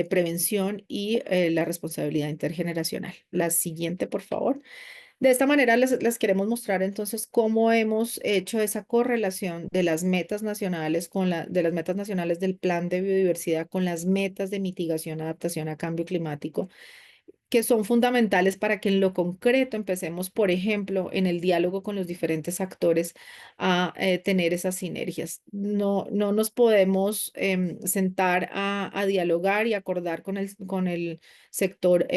prevención y la responsabilidad intergeneracional. La siguiente, por favor. De esta manera les queremos mostrar entonces cómo hemos hecho esa correlación de las metas nacionales de las metas nacionales del Plan de Biodiversidad con las metas de mitigación, adaptación a cambio climático, que son fundamentales para que en lo concreto empecemos, por ejemplo, en el diálogo con los diferentes actores a tener esas sinergias. No nos podemos sentar a dialogar y acordar con el sector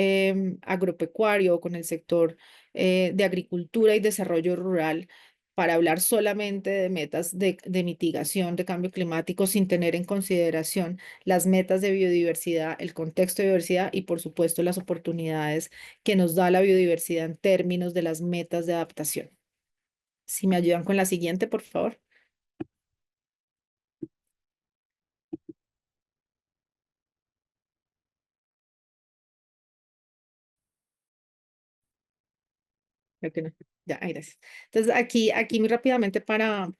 agropecuario, con el sector de agricultura y desarrollo rural para hablar solamente de metas de mitigación de cambio climático sin tener en consideración las metas de biodiversidad, el contexto de biodiversidad y, por supuesto, las oportunidades que nos da la biodiversidad en términos de las metas de adaptación. Si me ayudan con la siguiente, por favor. Creo que no. Ya, ahí gracias. Entonces, aquí muy rápidamente para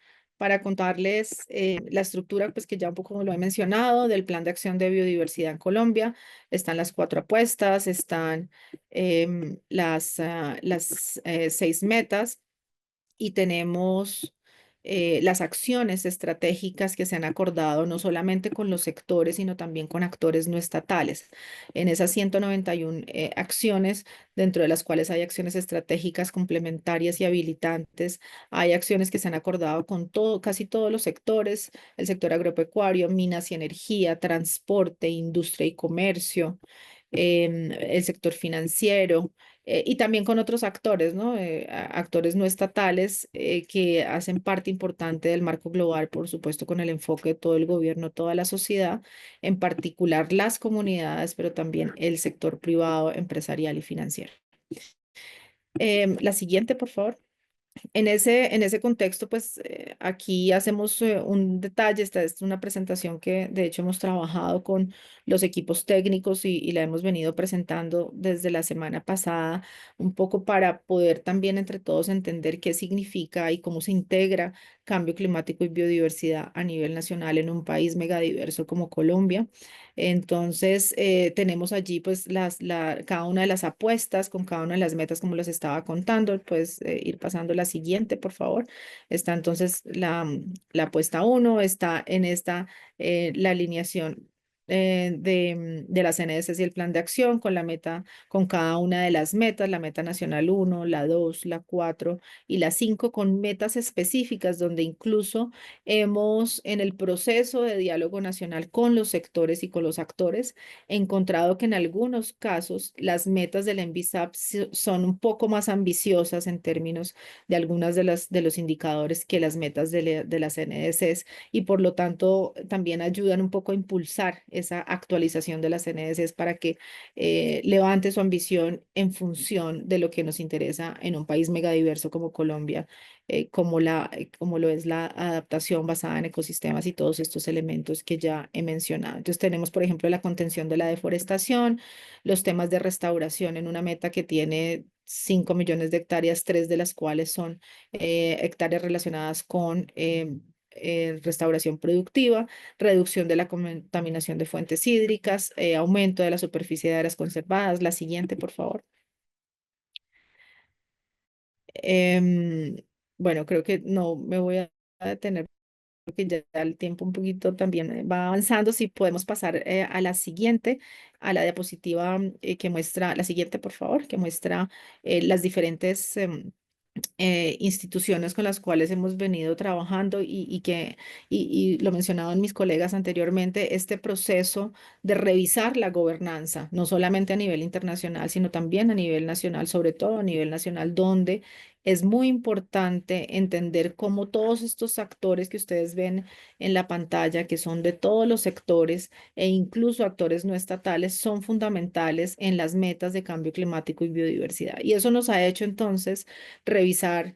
contarles la estructura, pues que ya un poco lo he mencionado, del Plan de Acción de Biodiversidad en Colombia. Están las 4 apuestas, están las 6 metas y tenemos las acciones estratégicas que se han acordado no solamente con los sectores, sino también con actores no estatales. En esas 191 acciones, dentro de las cuales hay acciones estratégicas complementarias y habilitantes, hay acciones que se han acordado con casi todos los sectores, el sector agropecuario, minas y energía, transporte, industria y comercio, el sector financiero, y también con otros actores, ¿no? Actores no estatales que hacen parte importante del marco global, por supuesto, con el enfoque de todo el gobierno, toda la sociedad, en particular las comunidades, pero también el sector privado, empresarial y financiero. La siguiente, por favor. En ese contexto, pues aquí hacemos un detalle. Esta es una presentación que de hecho hemos trabajado con los equipos técnicos y la hemos venido presentando desde la semana pasada, un poco para poder también entre todos entender qué significa y cómo se integra cambio climático y biodiversidad a nivel nacional en un país megadiverso como Colombia. Entonces, tenemos allí pues cada una de las apuestas con cada una de las metas como les estaba contando. Pues ir pasando la siguiente, por favor. Está entonces la apuesta 1, está en esta la alineación de las NDCs y el plan de acción con la meta, con cada una de las metas, la meta nacional 1, la 2, la 4 y la 5 con metas específicas donde incluso hemos, en el proceso de diálogo nacional con los sectores y con los actores, encontrado que en algunos casos las metas del NBSAP son un poco más ambiciosas en términos de algunas de los indicadores que las metas de las NDCs y por lo tanto también ayudan un poco a impulsar esa actualización de las NDCs para que levante su ambición en función de lo que nos interesa en un país megadiverso como Colombia, como lo es la adaptación basada en ecosistemas y todos estos elementos que ya he mencionado. Entonces tenemos, por ejemplo, la contención de la deforestación, los temas de restauración en una meta que tiene 5 millones de hectáreas, 3 de las cuales son hectáreas relacionadas con restauración productiva, reducción de la contaminación de fuentes hídricas, aumento de la superficie de áreas conservadas. La siguiente, por favor. Em, bueno, creo que no me voy a detener que ya el tiempo un poquito también va avanzando. Si podemos pasar a la siguiente, a la diapositiva que muestra, la siguiente, por favor, que muestra las diferentes instituciones con las cuales hemos venido trabajando y lo mencionaban mis colegas anteriormente, este proceso de revisar la gobernanza, no solamente a nivel internacional, sino también a nivel nacional, sobre todo a nivel nacional, donde es muy importante entender cómo todos estos actores que ustedes ven en la pantalla, que son de todos los sectores e incluso actores no estatales, son fundamentales en las metas de cambio climático y biodiversidad. Y eso nos ha hecho entonces revisar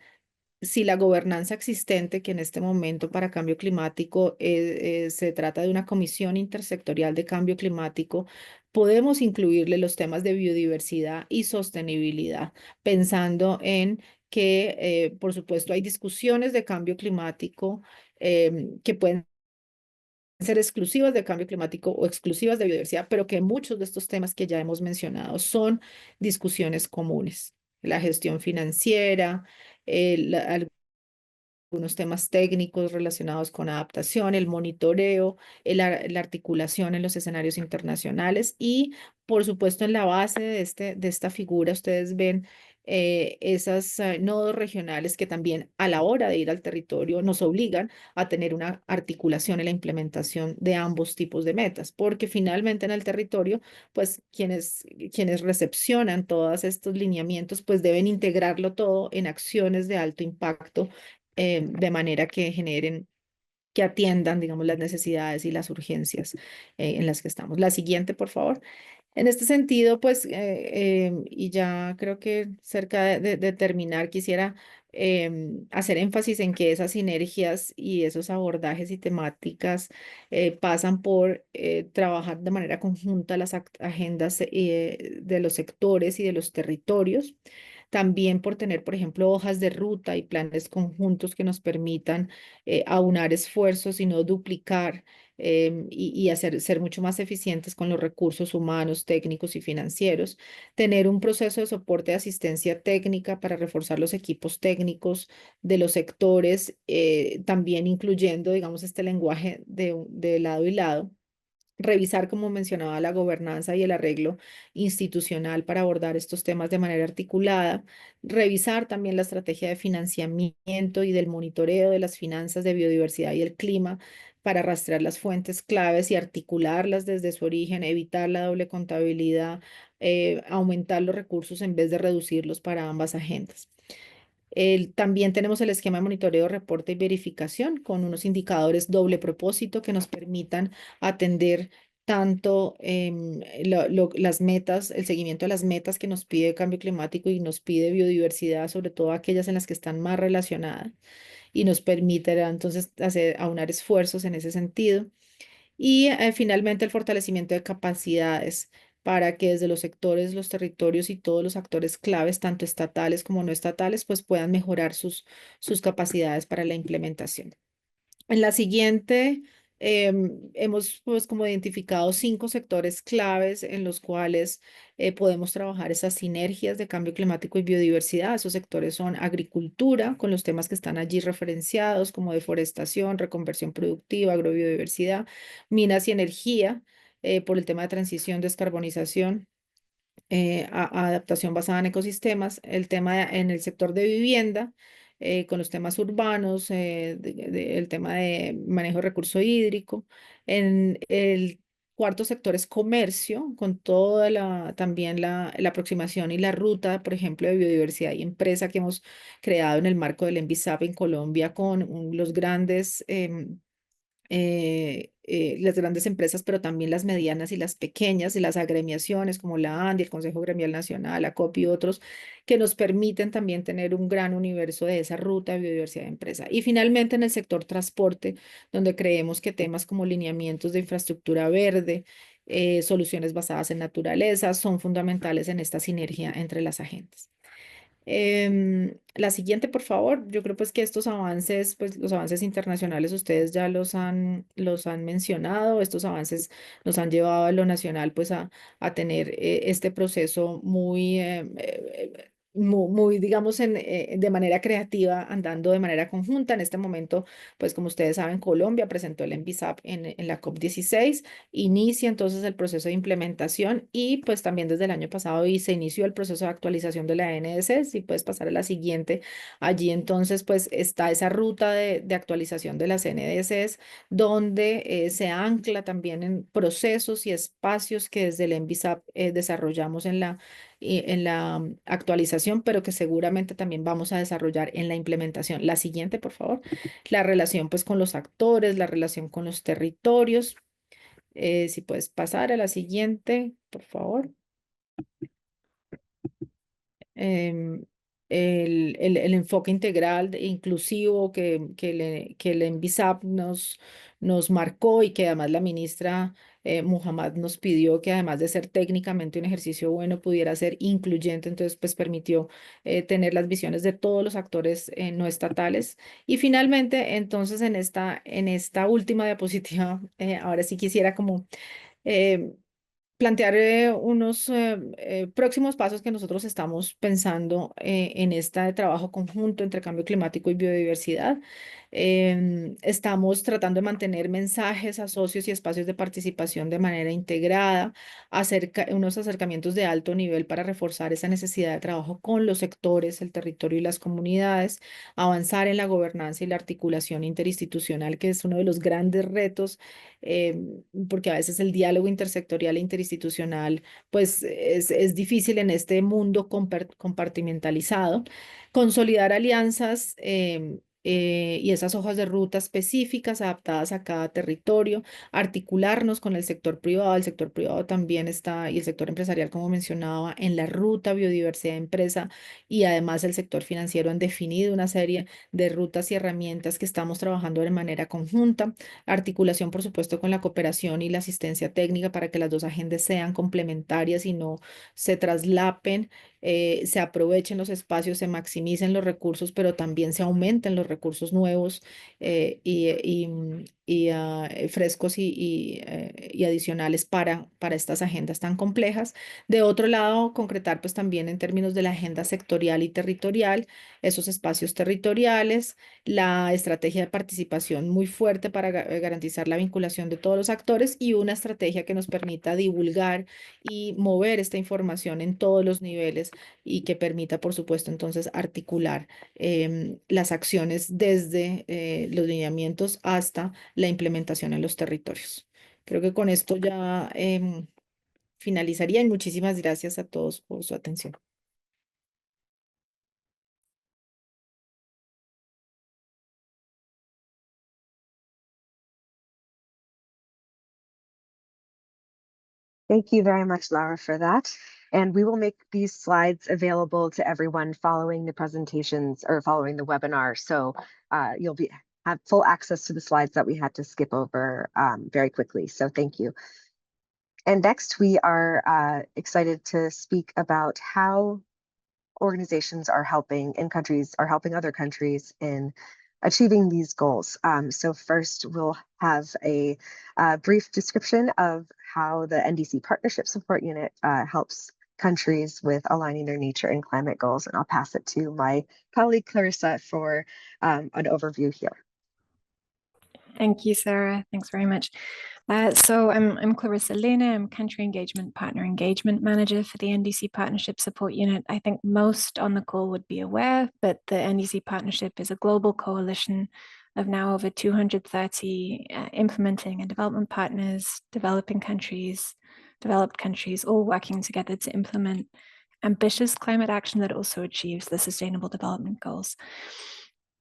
si la gobernanza existente, que en este momento para cambio climático se trata de una comisión intersectorial de cambio climático, podemos incluirle los temas de biodiversidad y sostenibilidad, pensando en que, por supuesto, hay discusiones de cambio climático que pueden ser exclusivas de cambio climático o exclusivas de biodiversidad, pero que muchos de estos temas que ya hemos mencionado son discusiones comunes. La gestión financiera, algunos temas técnicos relacionados con adaptación, el monitoreo, la articulación en los escenarios internacionales y, por supuesto, en la base de esta figura ustedes ven esas nodos regionales que también a la hora de ir al territorio nos obligan a tener una articulación en la implementación de ambos tipos de metas, porque finalmente en el territorio, pues quienes recepcionan todos estos lineamientos, pues deben integrarlo todo en acciones de alto impacto de manera que generen, que atiendan, digamos, las necesidades y las urgencias en las que estamos. La siguiente, por favor. En este sentido, pues, y ya creo que cerca de terminar, quisiera hacer énfasis en que esas sinergias y esos abordajes y temáticas pasan por trabajar de manera conjunta las agendas de los sectores y de los territorios. También por tener, por ejemplo, hojas de ruta y planes conjuntos que nos permitan aunar esfuerzos y no duplicar y ser mucho más eficientes con los recursos humanos, técnicos y financieros. Tener un proceso de soporte de asistencia técnica para reforzar los equipos técnicos de los sectores, también incluyendo, digamos, este lenguaje de lado y lado. Revisar, como mencionaba, la gobernanza y el arreglo institucional para abordar estos temas de manera articulada. Revisar también la estrategia de financiamiento y del monitoreo de las finanzas de biodiversidad y el clima para rastrear las fuentes claves y articularlas desde su origen, evitar la doble contabilidad, aumentar los recursos en vez de reducirlos para ambas agendas. También tenemos el esquema de monitoreo, reporte y verificación con unos indicadores doble propósito que nos permitan atender tanto las metas, el seguimiento de las metas que nos pide cambio climático y nos pide biodiversidad, sobre todo aquellas en las que están más relacionadas, y nos permitirá entonces aunar esfuerzos en ese sentido. Y finalmente el fortalecimiento de capacidades para que desde los sectores, los territorios y todos los actores claves, tanto estatales como no estatales, pues puedan mejorar sus capacidades para la implementación. En la siguiente, hemos pues como identificado 5 sectores claves en los cuales podemos trabajar esas sinergias de cambio climático y biodiversidad. Esos sectores son agricultura, con los temas que están allí referenciados como deforestación, reconversión productiva, agrobiodiversidad, minas y energía, por el tema de transición, descarbonización, adaptación basada en ecosistemas, el tema en el sector de vivienda, con los temas urbanos, el tema de manejo de recurso hídrico. En el cuarto sector es comercio, con toda también la aproximación y la ruta, por ejemplo, de biodiversidad y empresa que hemos creado en el marco del ENVISAP en Colombia con los grandes las grandes empresas, pero también las medianas y las pequeñas y las agremiaciones como la ANDI, el Consejo Gremial Nacional, la COP y otros, que nos permiten también tener un gran universo de esa ruta de biodiversidad de empresa. Y finalmente en el sector transporte, donde creemos que temas como lineamientos de infraestructura verde, soluciones basadas en naturaleza, son fundamentales en esta sinergia entre las agendas. La siguiente, por favor. Yo creo pues que estos avances, pues los avances internacionales, ustedes ya los han mencionado. Estos avances nos han llevado a lo nacional pues a tener este proceso muy muy, digamos, de manera creativa, andando de manera conjunta. En este momento, pues como ustedes saben, Colombia presentó el NBSAP en la COP16, inicia entonces el proceso de implementación y pues también desde el año pasado y se inició el proceso de actualización de la NDC. Si puedes pasar a la siguiente, allí entonces pues está esa ruta de actualización de las NDCs donde se ancla también en procesos y espacios que desde el NBSAP desarrollamos en la actualización, pero que seguramente también vamos a desarrollar en la implementación. La siguiente, por favor. La relación pues con los actores, la relación con los territorios. Si puedes pasar a la siguiente, por favor. em, el enfoque integral e inclusivo que el NBSAP nos marcó y que además la ministra Muhammad nos pidió que además de ser técnicamente un ejercicio bueno, pudiera ser incluyente, entonces pues permitió tener las visiones de todos los actores no estatales. Y finalmente, entonces en esta última diapositiva, ahora sí quisiera como eh, plantear unos próximos pasos que nosotros estamos pensando en este trabajo conjunto entre cambio climático y biodiversidad. Estamos tratando de mantener mensajes a socios y espacios de participación de manera integrada, unos acercamientos de alto nivel para reforzar esa necesidad de trabajo con los sectores, el territorio y las comunidades, avanzar en la gobernanza y la articulación interinstitucional, que es uno de los grandes retos eh, porque a veces el diálogo intersectorial e interinstitucional pues es difícil en este mundo compartimentalizado. Consolidar alianzas y esas hojas de ruta específicas adaptadas a cada territorio, articularnos con el sector privado también está, y el sector empresarial, como mencionaba, en la ruta biodiversidad empresa, y además el sector financiero han definido una serie de rutas y herramientas que estamos trabajando de manera conjunta. Articulación, por supuesto, con la cooperación y la asistencia técnica para que las dos agendas sean complementarias y no se traslapen, se aprovechen los espacios, se maximicen los recursos, pero también se aumenten los recursos nuevos frescos y adicionales para estas agendas tan complejas. De otro lado, concretar pues también en términos de la agenda sectorial y territorial, esos espacios territoriales, la estrategia de participación muy fuerte para garantizar la vinculación de todos los actores y una estrategia que nos permita divulgar y mover esta información en todos los niveles y que permita, por supuesto, entonces articular las acciones desde los lineamientos hasta la implementación en los territorios. Creo que con esto ya finalizaría y muchísimas gracias a todos por su atención. Thank you very much, Laura, for that. And we will make these slides available to everyone following the presentations or following the webinar. So you'll have full access to the slides that we had to skip over very quickly. So thank you. And next, we are excited to speak about how organizations are helping in countries are helping other countries in achieving these goals. So first, we'll have a brief description of how the NDC Partnership Support Unit helps countries with aligning their nature and climate goals. And I'll pass it to my colleague Clarissa for an overview here. Thank you, Sarah. Thanks very much. So I'm Clarissa Lena. I'm Country Engagement Partner Engagement Manager for the NDC Partnership Support Unit. I think most on the call would be aware that the NDC Partnership is a global coalition of now over 230 implementing and development partners, developing countries, developed countries, all working together to implement ambitious climate action that also achieves the Sustainable Development Goals.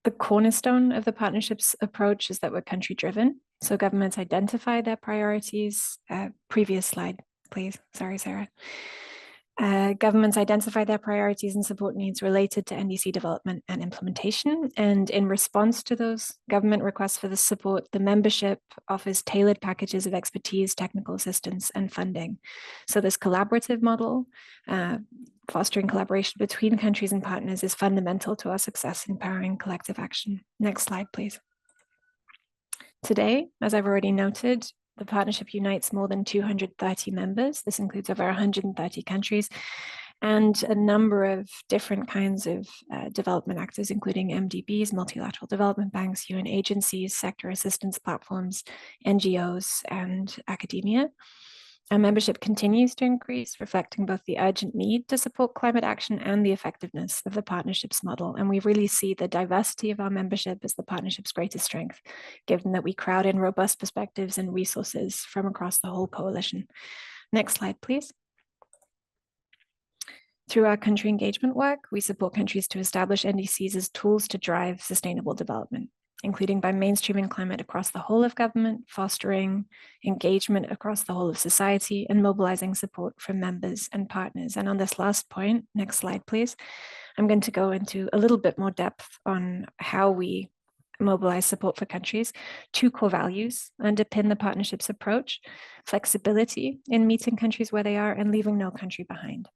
The cornerstone of the partnerships approach is that we're country driven. So governments identify their priorities. Previous slide, please. Sorry, Sarah. Governments identify their priorities and support needs related to NDC development and implementation. And in response to those government requests for the support, the membership offers tailored packages of expertise, technical assistance, and funding. So this collaborative model, fostering collaboration between countries and partners, is fundamental to our success in powering collective action. Next slide, please. Today, as I've already noted, the partnership unites more than 230 members. This includes over 130 countries. and a number of different kinds of development actors, including MDBs, multilateral development banks, UN agencies, sector assistance platforms, NGOs, and academia. Our membership continues to increase, reflecting both the urgent need to support climate action and the effectiveness of the partnerships model. And we really see the diversity of our membership as the partnership's greatest strength, given that we crowd in robust perspectives and resources from across the whole coalition. Next slide, please. Through our country engagement work, we support countries to establish NDCs as tools to drive sustainable development, including by mainstreaming climate across the whole of government, fostering engagement across the whole of society, and mobilizing support from members and partners. And on this last point, next slide, please, I'm going to go into a little bit more depth on how we mobilize support for countries. Two core values underpin the partnership's approach: flexibility in meeting countries where they are and leaving no country behind.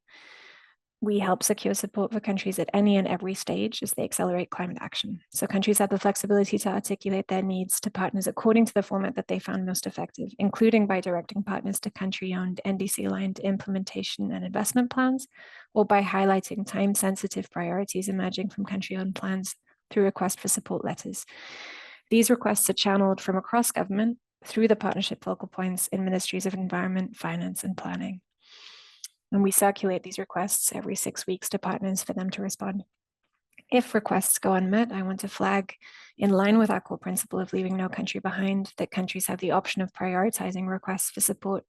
We help secure support for countries at any and every stage as they accelerate climate action. So countries have the flexibility to articulate their needs to partners according to the format that they found most effective, including by directing partners to country-owned NDC-aligned implementation and investment plans, or by highlighting time-sensitive priorities emerging from country-owned plans through request for support letters. These requests are channeled from across government through the partnership focal points in ministries of environment, finance, and planning. And we circulate these requests every 6 weeks to partners for them to respond. If requests go unmet, I want to flag, in line with our core principle of leaving no country behind, that countries have the option of prioritizing requests for support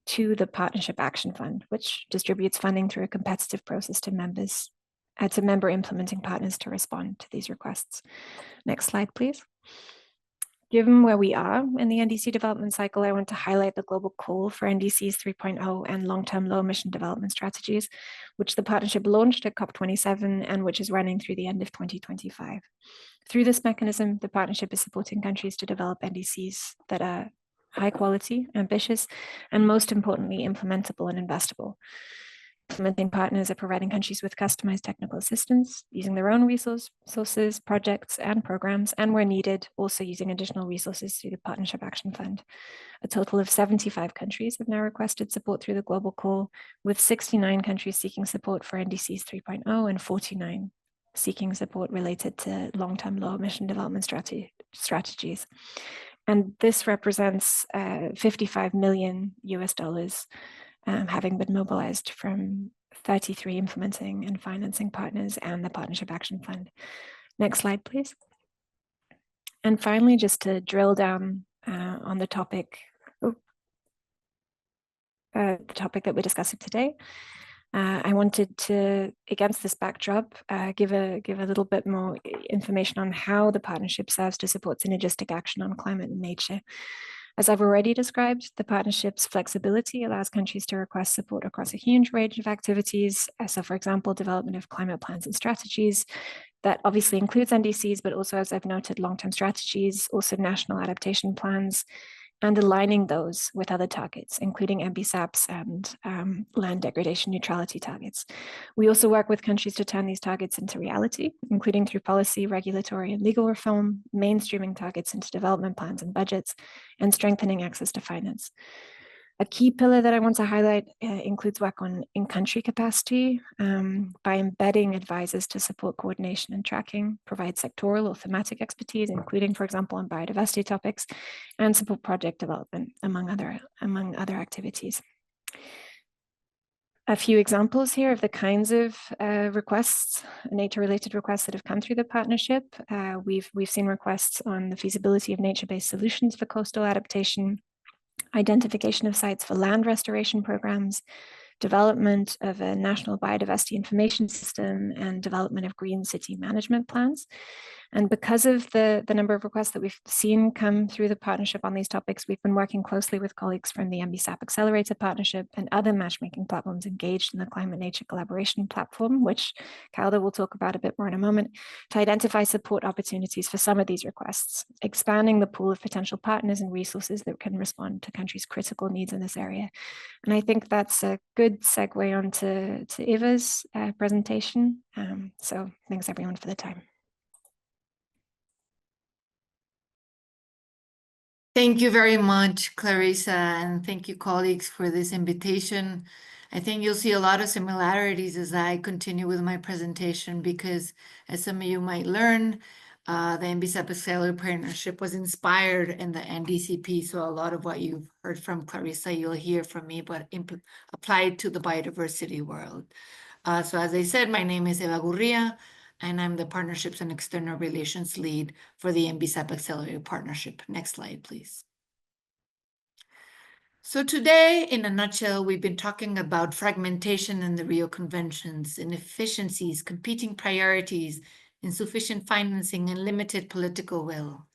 to the Partnership Action Fund, which distributes funding through a competitive process to members, to member implementing partners to respond to these requests. Next slide, please. Given where we are in the NDC development cycle, I want to highlight the global call for NDCs 3.0 and long-term low-emission development strategies, which the partnership launched at COP27 and which is running through the end of 2025. Through this mechanism, the partnership is supporting countries to develop NDCs that are high quality, ambitious, and most importantly, implementable and investable. Implementing partners are providing countries with customized technical assistance, using their own resources, projects, and programs, and where needed, also using additional resources through the Partnership Action Fund. A total of 75 countries have now requested support through the global call, with 69 countries seeking support for NDCs 3.0 and 49 seeking support related to long-term low-emission development strategies. And this represents $55 million having been mobilized from 33 implementing and financing partners and the Partnership Action Fund. Next slide, please. And finally, just to drill down on the topic that we're discussing today, I wanted to, against this backdrop, give a little bit more information on how the partnership serves to support synergistic action on climate and nature. As I've already described, the partnership's flexibility allows countries to request support across a huge range of activities. So, for example, development of climate plans and strategies. That obviously includes NDCs, but also, as I've noted, long-term strategies, also national adaptation plans, and aligning those with other targets, including MBSAPs and land degradation neutrality targets. We also work with countries to turn these targets into reality, including through policy, regulatory, and legal reform, mainstreaming targets into development plans and budgets, and strengthening access to finance. A key pillar that I want to highlight includes work on in-country capacity by embedding advisors to support coordination and tracking, provide sectoral or thematic expertise, including, for example, on biodiversity topics, and support project development, among other activities. A few examples here of the kinds of requests, nature-related requests that have come through the partnership. We've seen requests on the feasibility of nature-based solutions for coastal adaptation, identification of sites for land restoration programs, development of a national biodiversity information system, and development of green city management plans. And because of the number of requests that we've seen come through the partnership on these topics, we've been working closely with colleagues from the MBSAP Accelerator Partnership and other matchmaking platforms engaged in the Climate Nature Collaboration Platform, which Calda will talk about a bit more in a moment, to identify support opportunities for some of these requests, expanding the pool of potential partners and resources that can respond to countries' critical needs in this area. And I think that's a good segue on to Eva's presentation. So thanks everyone for the time. Thank you very much, Clarissa, and thank you, colleagues, for this invitation. I think you'll see a lot of similarities as I continue with my presentation because, as some of you might learn, the NBCEP Accelerator Partnership was inspired in the NDCP, so a lot of what you've heard from Clarissa, you'll hear from me, but applied to the biodiversity world. So as I said, my name is Eva Gurria, and I'm the Partnerships and External Relations Lead for the NBCEP Accelerator Partnership. Next slide, please. So today, in a nutshell, we've been talking about fragmentation in the Rio Conventions, inefficiencies, competing priorities, insufficient financing, and limited political will.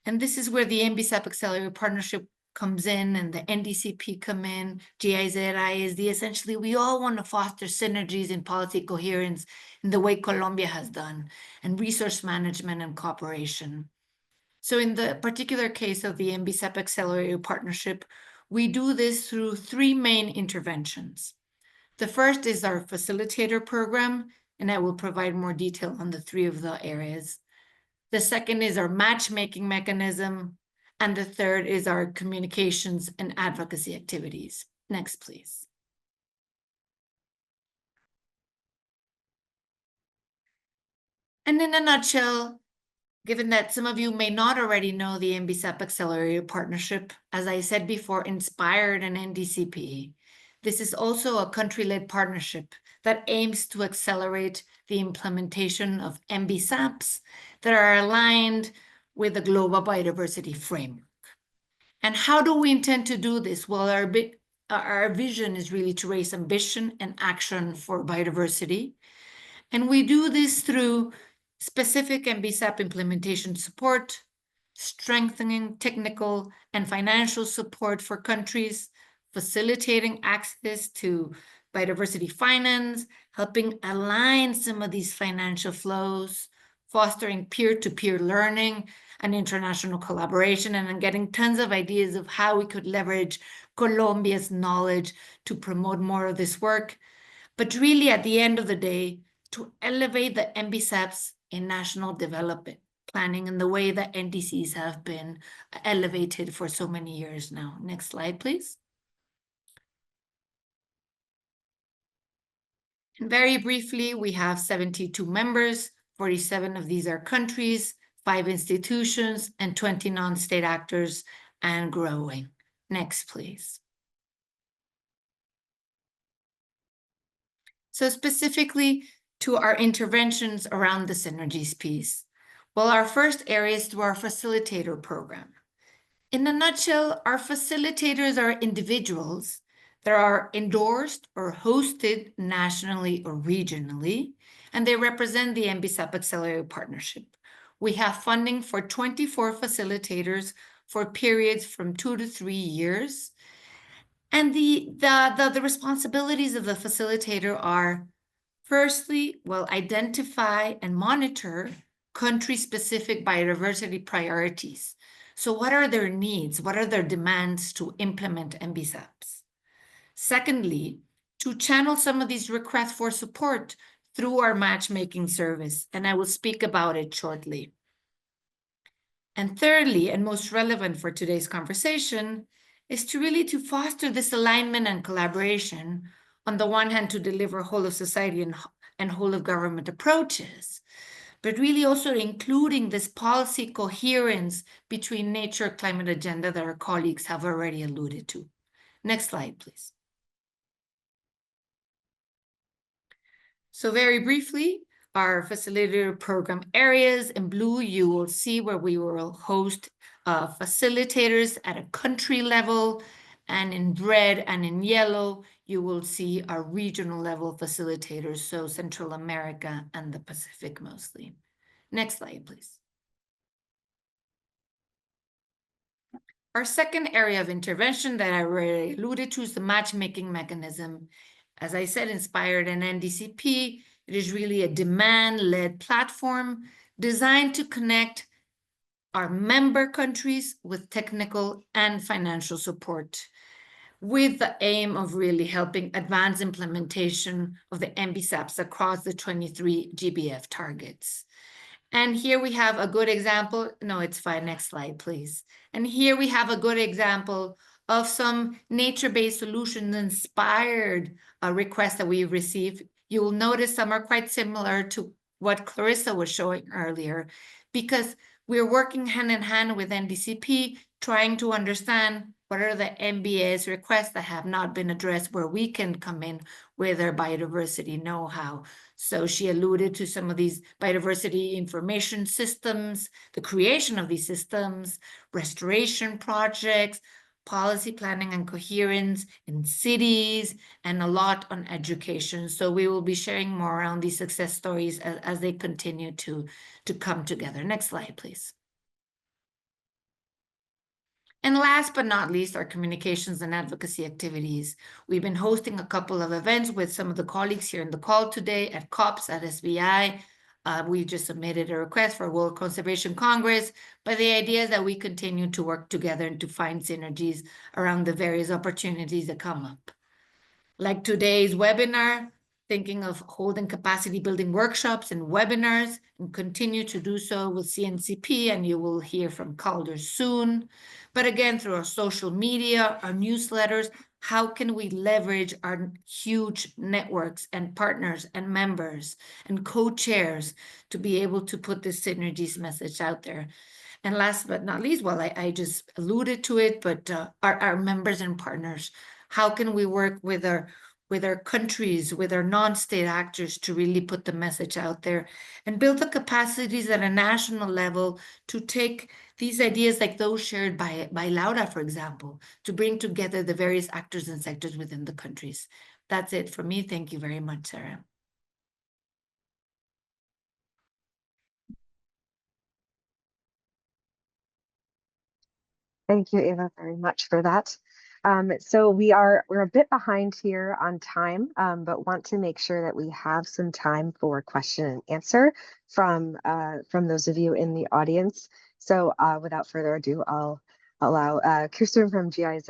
And this is where the NBCEP Accelerator Partnership comes in and the NDCP come in, GIZ, ISD. Essentially, we all want to foster synergies and policy coherence in the way Colombia has done, and resource management and cooperation. So in the particular case of the NBCEP Accelerator Partnership, we do this through three main interventions. The first is our facilitator program, and I will provide more detail on the three of the areas. The second is our matchmaking mechanism, and the third is our communications and advocacy activities. Next, please. And in a nutshell, given that some of you may not already know the NBCEP Accelerator Partnership, as I said before, inspired an NDCP, this is also a country-led partnership that aims to accelerate the implementation of NBCEPs that are aligned with the global biodiversity framework. And how do we intend to do this? Well, our vision is really to raise ambition and action for biodiversity. And we do this through specific NBCEP implementation support, strengthening technical and financial support for countries, facilitating access to biodiversity finance, helping align some of these financial flows, fostering peer-to-peer learning and international collaboration, and then getting tons of ideas of how we could leverage Colombia's knowledge to promote more of this work. But really, at the end of the day, to elevate the NBCEPs in national development planning in the way that NDCs have been elevated for so many years now. Next slide, please. And very briefly, we have 72 members, 47 of these are countries, 5 institutions, and 20 non-state actors, and growing. Next, please. So specifically to our interventions around the synergies piece. Well, our first area is through our facilitator program. In a nutshell, our facilitators are individuals that are endorsed or hosted nationally or regionally, and they represent the NBCEP Accelerator Partnership. We have funding for 24 facilitators for periods from 2 to 3 years. And the responsibilities of the facilitator are, firstly, well, identify and monitor country-specific biodiversity priorities. So what are their needs? What are their demands to implement NBCEPs? Secondly, to channel some of these requests for support through our matchmaking service, and I will speak about it shortly. And thirdly, and most relevant for today's conversation, is to really to foster this alignment and collaboration, on the one hand, to deliver whole of society and whole of government approaches, but really also including this policy coherence between nature climate agenda that our colleagues have already alluded to. Next slide, please. So very briefly, our facilitator program areas in blue, you will see where we will host facilitators at a country level, and in red and in yellow, you will see our regional level facilitators, so Central America and the Pacific mostly. Next slide, please. Our second area of intervention that I already alluded to is the matchmaking mechanism. As I said, inspired in NDCP, it is really a demand-led platform designed to connect our member countries with technical and financial support, with the aim of really helping advance implementation of the NBCEPs across the 23 GBF targets. And here we have a good example. No, it's fine. Next slide, please. And here we have a good example of some nature-based solutions inspired requests that we've received. You will notice some are quite similar to what Clarissa was showing earlier, because we're working hand in hand with NDCP, trying to understand what are the MBA's requests that have not been addressed, where we can come in with our biodiversity know-how. So she alluded to some of these biodiversity information systems, the creation of these systems, restoration projects, policy planning and coherence in cities, and a lot on education. So we will be sharing more around these success stories as they continue to come together. Next slide, please. And last but not least, our communications and advocacy activities. We've been hosting a couple of events with some of the colleagues here in the call today at COPS, at SBI. We just submitted a request for World Conservation Congress, but the idea is that we continue to work together and to find synergies around the various opportunities that come up. Like today's webinar, thinking of holding capacity building workshops and webinars, and continue to do so with CNCP, and you will hear from Calder soon. But again, through our social media, our newsletters, how can we leverage our huge networks and partners and members and co-chairs to be able to put this synergies message out there? And last but not least, well, I just alluded to it, but our members and partners, how can we work with our countries, with our non-state actors to really put the message out there and build the capacities at a national level to take these ideas like those shared by Laura, for example, to bring together the various actors and sectors within the countries. That's it for me. Thank you very much, Sarah. Thank you, Eva, very much for that. So we're a bit behind here on time, but want to make sure that we have some time for question and answer from those of you in the audience. So without further ado, I'll allow Kirsten from GIZ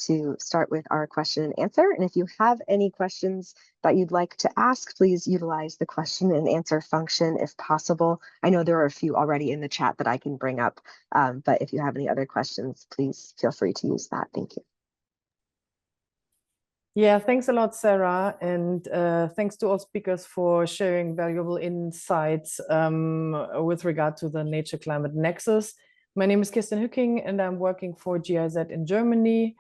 to start with our question and answer. And if you have any questions that you'd like to ask, please utilize the question and answer function if possible. I know there are a few already in the chat that I can bring up, but if you have any other questions, please feel free to use that. Thank you. Yeah, thanks a lot, Sarah. And thanks to all speakers for sharing valuable insights with regard to the nature-climate nexus. My name is Kirsten Hücking, and I'm working for GIZ in Germany.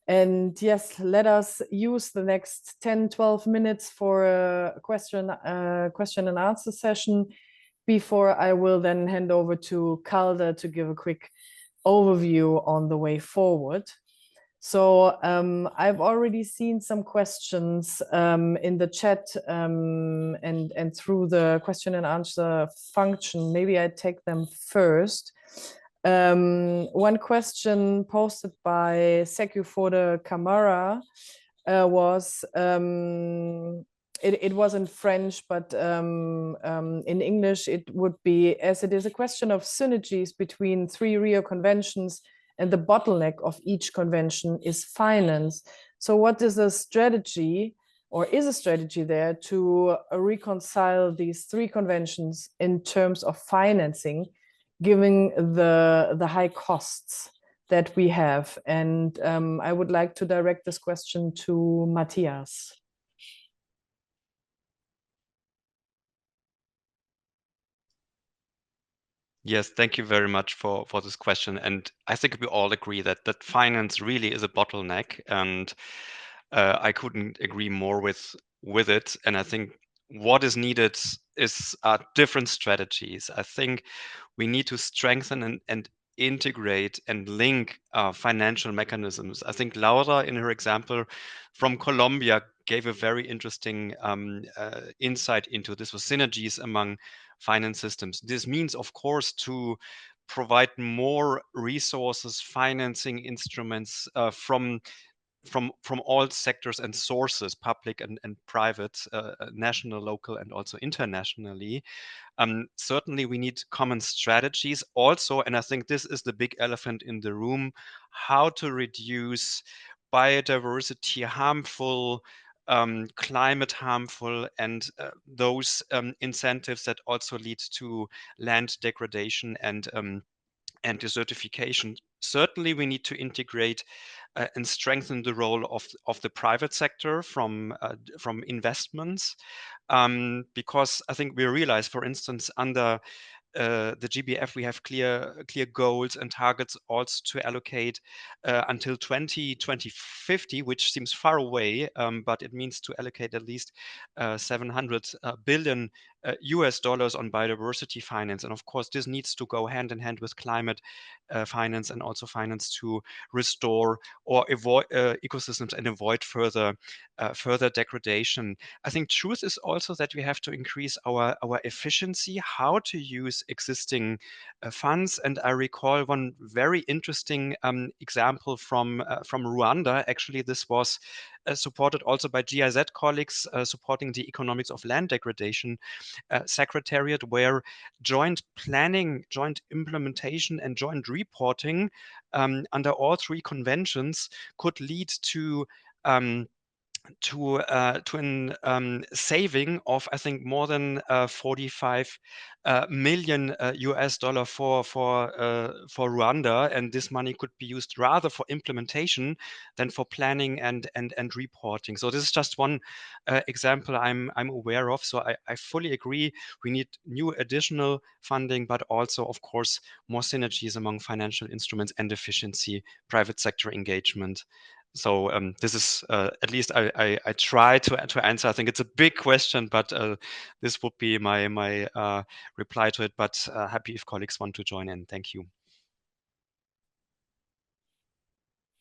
And yes, let us use the next 10, 12 minutes for a question and answer session before I will then hand over to Calder to give a quick overview on the way forward. So I've already seen some questions in the chat and through the question and answer function. Maybe I take them first. One question posted by Sekufode Kamara was, it was in French, but in English it would be, as it is a question of synergies between 3 Rio conventions and the bottleneck of each convention is finance. So what is a strategy, or is a strategy there to reconcile these 3 conventions in terms of financing, given the high costs that we have? And I would like to direct this question to Matthias. Yes, thank you very much for this question. And I think we all agree that finance really is a bottleneck, and I couldn't agree more with it. And I think what is needed is different strategies. I think we need to strengthen and integrate and link financial mechanisms. I think Laura, in her example from Colombia, gave a very interesting insight into this, with synergies among finance systems. This means, of course, to provide more resources, financing instruments from all sectors and sources, public and private, national, local, and also internationally. Certainly we need common strategies also, and I think this is the big elephant in the room, how to reduce biodiversity harmful, climate harmful, and those incentives that also lead to land degradation and and desertification. Certainly, we need to integrate and strengthen the role of the private sector from investments, because I think we realize, for instance, under the GBF, we have clear goals and targets also to allocate until 2050, which seems far away, but it means to allocate at least 700 billion US dollars on biodiversity finance. And of course, this needs to go hand in hand with climate finance and also finance to restore or avoid ecosystems and avoid further degradation. I think truth is also that we have to increase our efficiency, how to use existing funds. And I recall one very interesting example from Rwanda. Actually, this was supported also by GIZ colleagues supporting the economics of land degradation secretariat, where joint planning, joint implementation, and joint reporting under all three conventions could lead to an saving of, I think, more than 45 million US dollar for Rwanda, and this money could be used rather for implementation than for planning and reporting. So this is just one example I'm aware of. So I fully agree. We need new additional funding, but also, of course, more synergies among financial instruments and efficiency, private sector engagement. So this is at least I try to answer. I think it's a big question, but this would be my reply to it. But happy if colleagues want to join in. Thank you.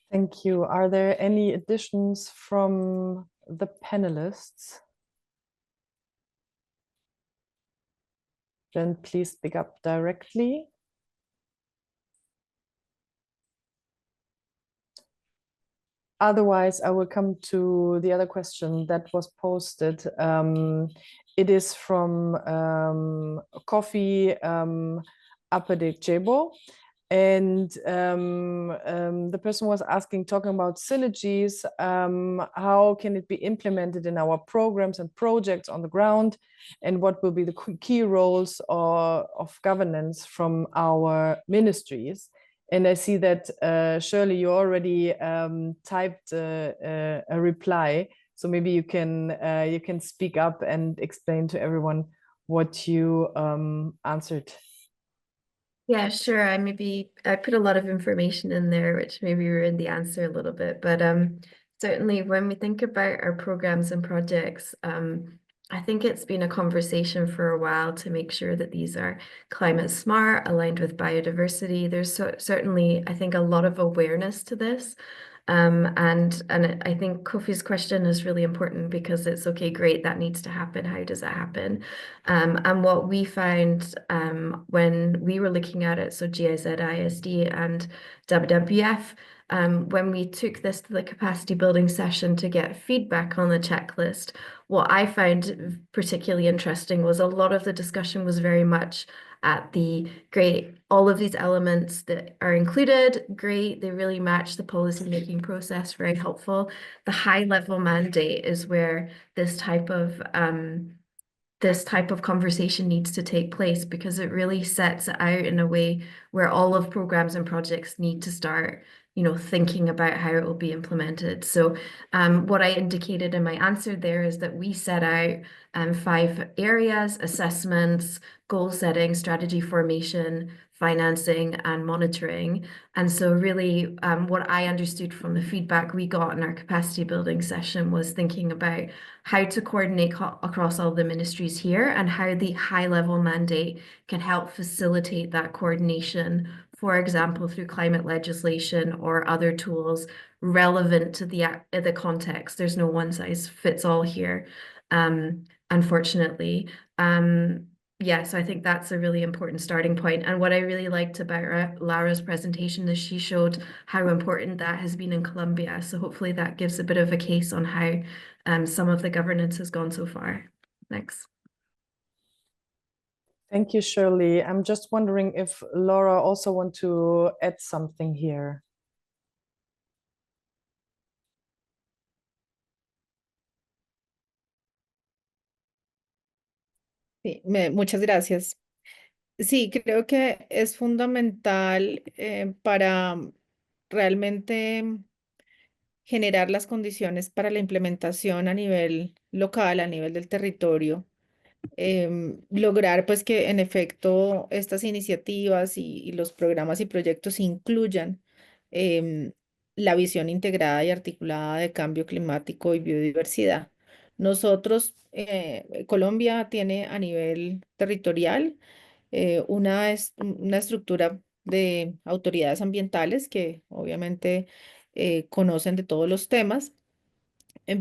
Thank you. Are there any additions from the panelists? Then please speak up directly. Otherwise, I will come to the other question that was posted. It is from Kofi Apedechebo. And the person was asking, talking about synergies, how can it be implemented in our programs and projects on the ground, and what will be the key roles of governance from our ministries? And I see that Shirley, you already typed a reply, so maybe you can speak up and explain to everyone what you answered. Yeah, sure. I put a lot of information in there, which maybe ruined the answer a little bit. But certainly when we think about our programs and projects, I think it's been a conversation for a while to make sure that these are climate smart, aligned with biodiversity. There's certainly, I think, a lot of awareness to this. And I think Kofi's question is really important because it's okay, great, that needs to happen. How does that happen? And what we found when we were looking at it, so GIZ, ISD, and WWF, when we took this to the capacity building session to get feedback on the checklist, what I found particularly interesting was a lot of the discussion was very much at the great, all of these elements that are included, great, they really match the policy making process, very helpful. The high level mandate is where this type of conversation needs to take place, because it really sets it out in a way where all of programs and projects need to start, thinking about how it will be implemented. So what I indicated in my answer there is that we set out 5 areas: assessments, goal setting, strategy formation, financing, and monitoring. And so really what I understood from the feedback we got in our capacity building session was thinking about how to coordinate across all the ministries here, and how the high level mandate can help facilitate that coordination, for example, through climate legislation or other tools relevant to the context. There's no one size fits all here, unfortunately. Yeah, so I think that's a really important starting point. And what I really liked about Laura's presentation is she showed how important that has been in Colombia. So hopefully that gives a bit of a case on how some of the governance has gone so far. Thanks. Thank you, Shirley. I'm just wondering if Laura also want to add something here. Sí, muchas gracias. Sí, creo que es fundamental para realmente generar las condiciones para la implementación a nivel local, a nivel del territorio, lograr pues que en efecto estas iniciativas y los programas y proyectos incluyan em, la visión integrada y articulada de cambio climático y biodiversidad. Nosotros, Colombia tiene a nivel territorial una estructura de autoridades ambientales que obviamente conocen de todos los temas,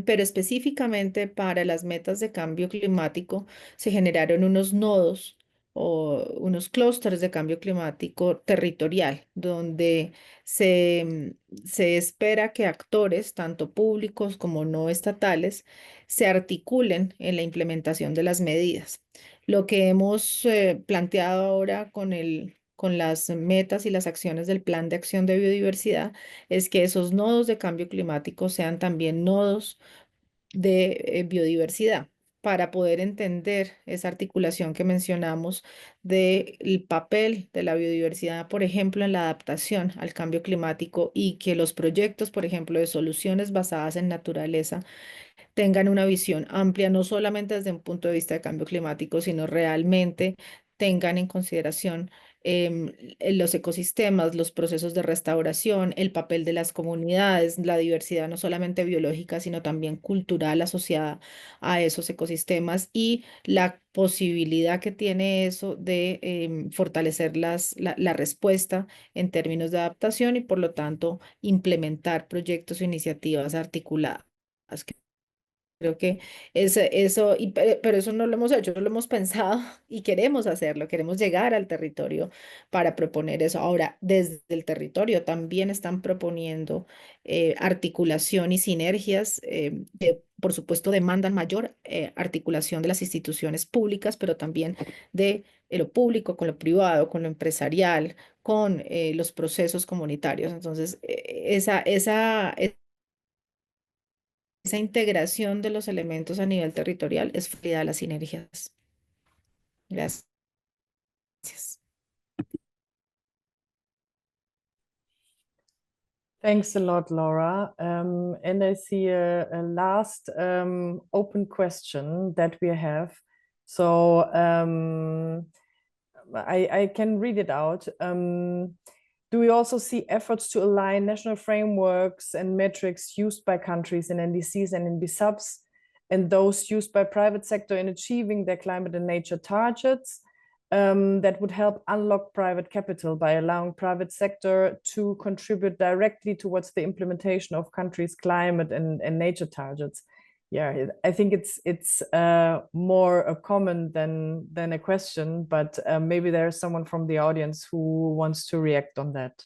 pero específicamente para las metas de cambio climático se generaron unos nodos o unos clústeres de cambio climático territorial, donde se espera que actores, tanto públicos como no estatales, se articulen en la implementación de las medidas. Lo que hemos planteado ahora con las metas y las acciones del Plan de Acción de Biodiversidad es que esos nodos de cambio climático sean también nodos de biodiversidad para poder entender esa articulación que mencionamos del papel de la biodiversidad, por ejemplo, en la adaptación al cambio climático y que los proyectos, por ejemplo, de soluciones basadas en naturaleza tengan una visión amplia, no solamente desde un punto de vista de cambio climático, sino realmente tengan en consideración los ecosistemas, los procesos de restauración, el papel de las comunidades, la diversidad no solamente biológica, sino también cultural asociada a esos ecosistemas y la posibilidad que tiene eso de fortalecer la respuesta en términos de adaptación y por lo tanto implementar proyectos o iniciativas articuladas. Creo que eso, pero eso no lo hemos hecho, lo hemos pensado y queremos hacerlo, queremos llegar al territorio para proponer eso. Ahora, desde el territorio también están proponiendo articulación y sinergias que, por supuesto, demandan mayor articulación de las instituciones públicas, pero también de lo público con lo privado, con lo empresarial, con los procesos comunitarios. Entonces, esa integración de los elementos a nivel territorial es fruto de las sinergias. Gracias. Thanks a lot, Laura. And I see a last open question that we have. So I can read it out. Do we also see efforts to align national frameworks and metrics used by countries in NDCs and in BSUBs and those used by private sector in achieving their climate and nature targets? That would help unlock private capital by allowing private sector to contribute directly towards the implementation of countries' climate and nature targets. Yeah, I think it's more a comment than a question, but maybe there's someone from the audience who wants to react on that.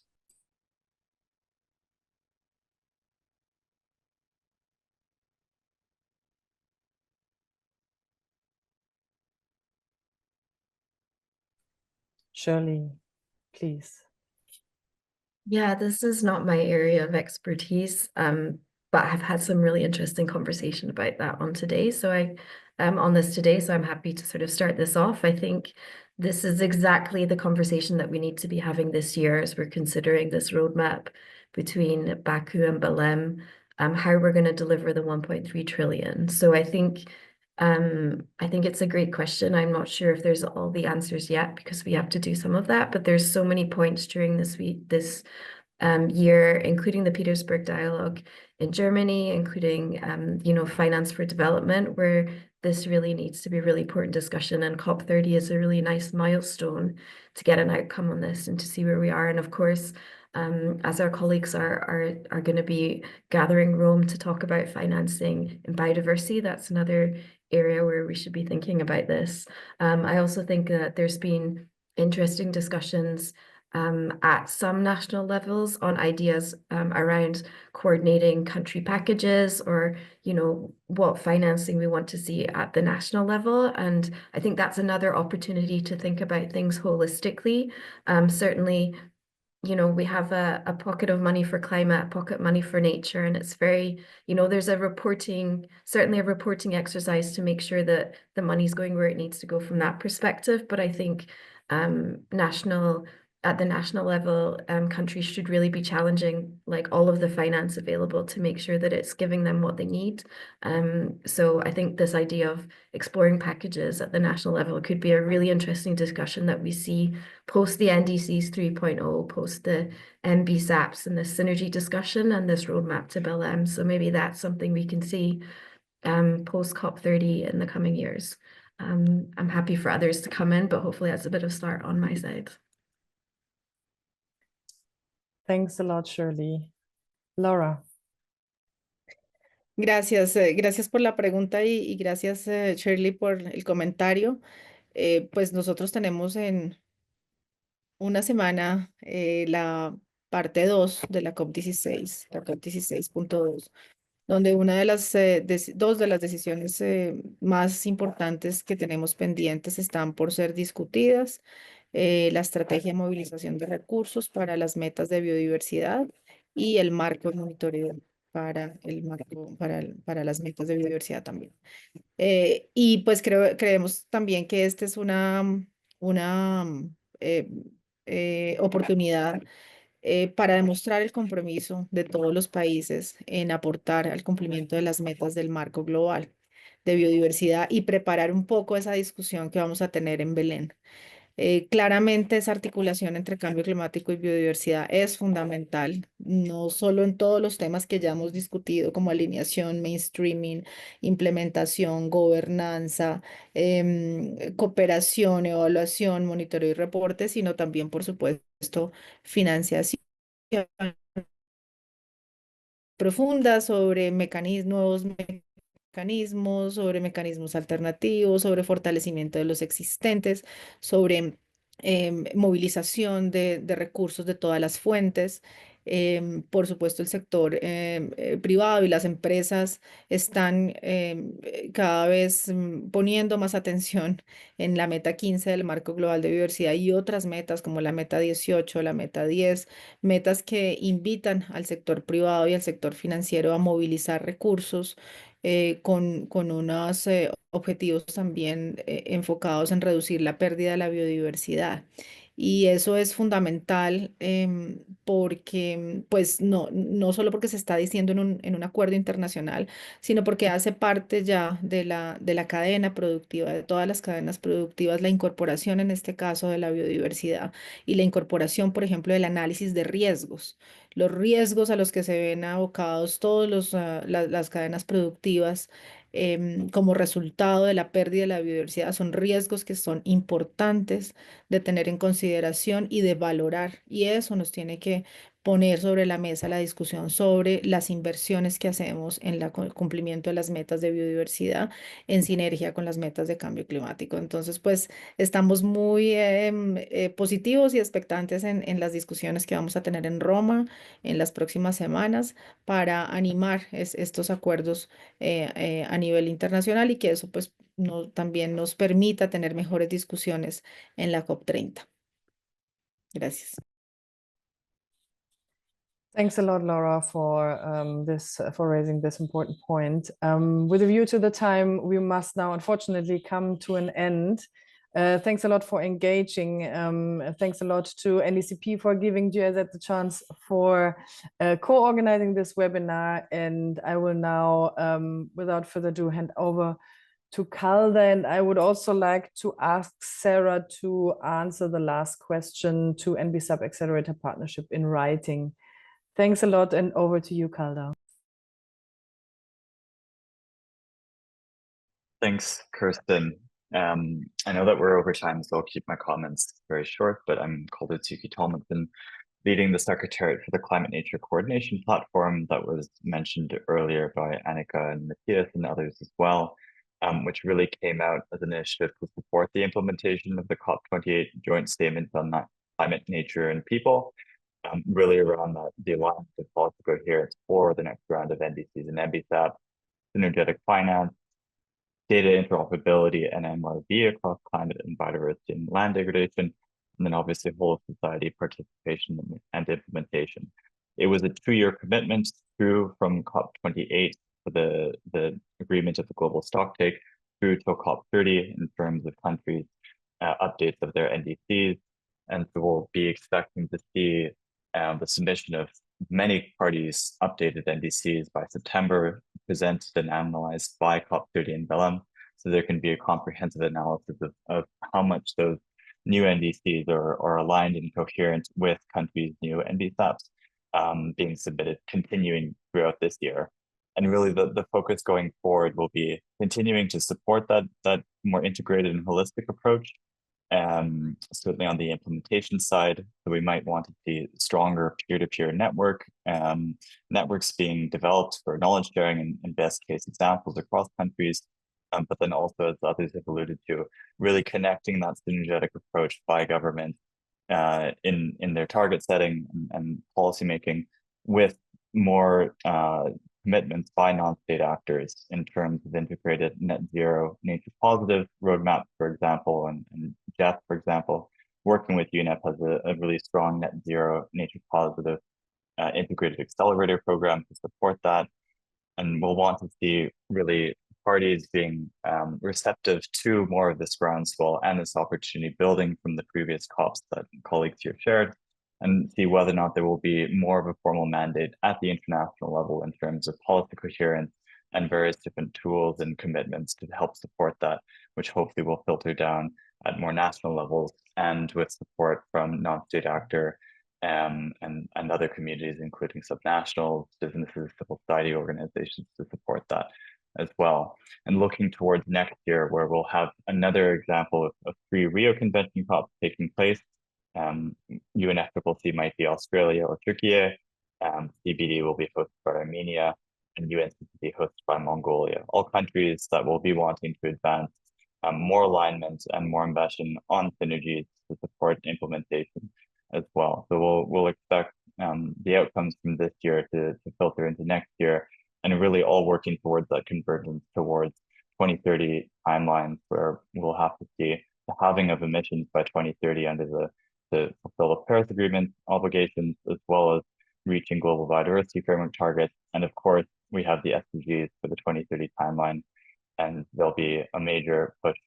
Shirley, please. Yeah, this is not my area of expertise, but I've had some really interesting conversation about that on today. So on this today, so I'm happy to sort of start this off. I think this is exactly the conversation that we need to be having this year as we're considering this roadmap between Baku and Belem, how we're going to deliver the 1.3 trillion. So I think it's a great question. I'm not sure if there's all the answers yet because we have to do some of that, but there's so many points during this year, including the Petersberg Dialogue in Germany, including finance for development, where this really needs to be a really important discussion. And COP30 is a really nice milestone to get an outcome on this and to see where we are. And of course, as our colleagues are going to be gathering Rome to talk about financing in biodiversity, that's another area where we should be thinking about this. I also think that there's been interesting discussions at some national levels on ideas around coordinating country packages or, what financing we want to see at the national level. And I think that's another opportunity to think about things holistically. Certainly, we have a pocket of money for climate, a pocket money for nature, and it's very, there's certainly a reporting exercise to make sure that the money's going where it needs to go from that perspective. But I think at the national level, countries should really be challenging like all of the finance available to make sure that it's giving them what they need. So I think this idea of exploring packages at the national level could be a really interesting discussion that we see post the NDCs 3.0, post the MBSAPs and the synergy discussion and this roadmap to Belem. So maybe that's something we can see post COP30 in the coming years. I'm happy for others to come in, but hopefully that's a bit of start on my side. Thanks a lot, Shirley. Laura. Gracias, gracias por la pregunta y gracias, Shirley, por el comentario. Pues nosotros tenemos en una semana la parte 2 de la COP16, la COP 16.2, donde una de las dos de las decisiones más importantes que tenemos pendientes están por ser discutidas. La estrategia de movilización de recursos para las metas de biodiversidad y el marco de monitoreo para para las metas de biodiversidad también. Y pues creemos también que esta es una eh, oportunidad para demostrar el compromiso de todos los países en aportar al cumplimiento de las metas del marco global de biodiversidad y preparar un poco esa discusión que vamos a tener en Belén. Claramente esa articulación entre cambio climático y biodiversidad es fundamental, no solo en todos los temas que ya hemos discutido como alineación, mainstreaming, implementación, gobernanza, cooperación, evaluación, monitoreo y reporte, sino también, por supuesto, financiación profunda sobre mecanismos, sobre mecanismos alternativos, sobre fortalecimiento de los existentes, sobre movilización de recursos de todas las fuentes. Por supuesto, el sector privado y las empresas están cada vez poniendo más atención en la meta 15 del Marco Global de Biodiversidad y otras metas como la meta 18, la meta 10, metas que invitan al sector privado y al sector financiero a movilizar recursos con unos objetivos también enfocados en reducir la pérdida de la biodiversidad. Y eso es fundamental porque, pues, no solo porque se está diciendo en un acuerdo internacional, sino porque hace parte ya de la cadena productiva, de todas las cadenas productivas, la incorporación en este caso de la biodiversidad y la incorporación, por ejemplo, del análisis de riesgos. Los riesgos a los que se ven abocados todas las cadenas productivas como resultado de la pérdida de la biodiversidad son riesgos que son importantes de tener en consideración y de valorar. Y eso nos tiene que poner sobre la mesa la discusión sobre las inversiones que hacemos en el cumplimiento de las metas de biodiversidad en sinergia con las metas de cambio climático. Entonces, pues estamos muy positivos y expectantes en las discusiones que vamos a tener en Roma en las próximas semanas para animar estos acuerdos a nivel internacional y que eso pues también nos permita tener mejores discusiones en la COP30. Gracias. Thanks a lot, Laura, for for raising this important point. With a view to the time, we must now unfortunately come to an end. Thanks a lot for engaging. Thanks a lot to NDCP for giving GIZ the chance for co-organizing this webinar. And I will now, without further ado, hand over to Calda. And I would also like to ask Sarah to answer the last question to NBSUB Accelerator Partnership in writing. Thanks a lot, and over to you, Calda. Thanks, Kirsten. I know that we're over time, so I'll keep my comments very short, but I'm Calda Tomlinson, leading the Secretariat for the Climate Nature Coordination Platform that was mentioned earlier by Annika and Matthias and others as well, which really came out as an initiative to support the implementation of the COP28 joint statement on climate, nature, and people. Really around the alignment of policy coherence for the next round of NDCs and MBSAP, synergetic finance, data interoperability and MRV across climate and biodiversity and land degradation, and then obviously whole of society participation and implementation. It was a 2-year commitment through from COP28 for the agreement of the global stocktake through to COP30 in terms of countries updates of their NDCs. And so we'll be expecting to see the submission of many parties' updated NDCs by September, presented and analyzed by COP30 in Belem. So there can be a comprehensive analysis of how much those new NDCs are aligned and coherent with countries' new NDCAPs being submitted, continuing throughout this year. And really the focus going forward will be continuing to support that more integrated and holistic approach. Certainly on the implementation side, so we might want to see stronger peer-to-peer networks being developed for knowledge sharing and best case examples across countries. But then also, as others have alluded to, really connecting that synergetic approach by government in their target setting and policymaking with more commitments by non-state actors in terms of integrated net zero nature positive roadmaps, for example, and Jeff, for example, working with UNEP has a really strong net zero nature positive integrated accelerator program to support that. And we'll want to see really parties being receptive to more of this groundswell and this opportunity building from the previous COPs that colleagues here shared, and see whether or not there will be more of a formal mandate at the international level in terms of policy coherence and various different tools and commitments to help support that, which hopefully will filter down at more national levels and with support from non-state actor and other communities, including subnationals, businesses, civil society organizations to support that as well. And looking towards next year, where we'll have another example of 3 Rio Convention COPs taking place. UNFCCC might be Australia or Turkey. CBD will be hosted by Armenia, and UNCCD hosted by Mongolia. All countries that will be wanting to advance more alignment and more ambition on synergies to support implementation as well. So we'll expect the outcomes from this year to filter into next year, and really all working towards that convergence towards 2030 timelines, where we'll have to see the halving of emissions by 2030 under to fulfill the Paris Agreement obligations, as well as reaching global biodiversity framework targets. And of course, we have the SDGs for the 2030 timeline, and there'll be a major push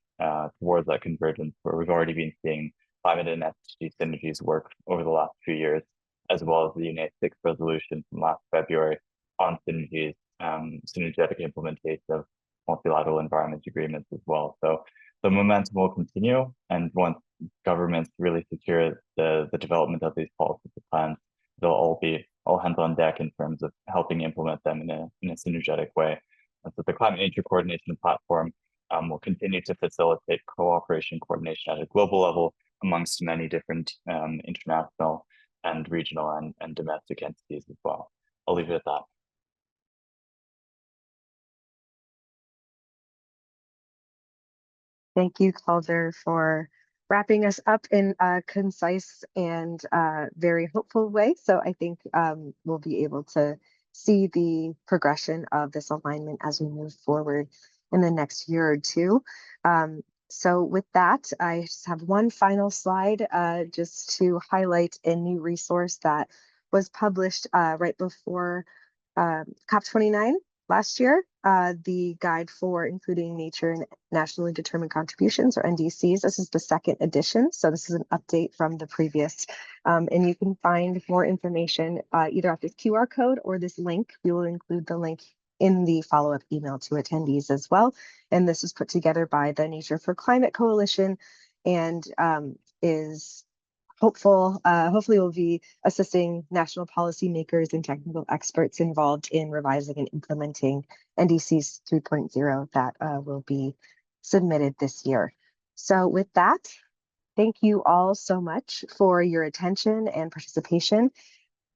towards that convergence, where we've already been seeing climate and SDG synergies work over the last few years, as well as the UNEP resolution from last February on synergies, synergetic implementation of multilateral environment agreements as well. So the momentum will continue, and once governments really secure the development of these policy plans, they'll all be all hands on deck in terms of helping implement them in a synergetic way. And so the Climate Nature Coordination Platform will continue to facilitate cooperation coordination at a global level amongst many different international and regional and domestic entities as well. I'll leave it at that. Thank you, Calder, for wrapping us up in a concise and very hopeful way. So I think we'll be able to see the progression of this alignment as we move forward in the next year or two. So with that, I just have one final slide just to highlight a new resource that was published right before COP29 last year, the Guide for Including Nature and Nationally Determined Contributions, or NDCs. This is the 2nd edition, so this is an update from the previous. And you can find more information either at this QR code or this link. We will include the link in the follow-up email to attendees as well. And this is put together by the Nature for Climate Coalition and is hopefully will be assisting national policymakers and technical experts involved in revising and implementing NDCs 3.0 that will be submitted this year. So with that, thank you all so much for your attention and participation.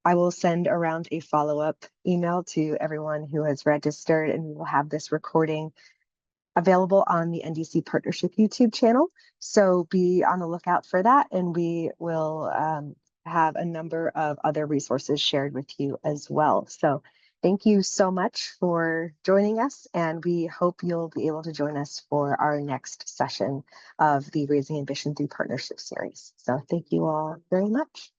I will send around a follow-up email to everyone who has registered, and we will have this recording available on the NDC Partnership YouTube channel. So be on the lookout for that, and we will have a number of other resources shared with you as well. So thank you so much for joining us, and we hope you'll be able to join us for our next session of the Raising Ambition Through Partnership series. So thank you all very much.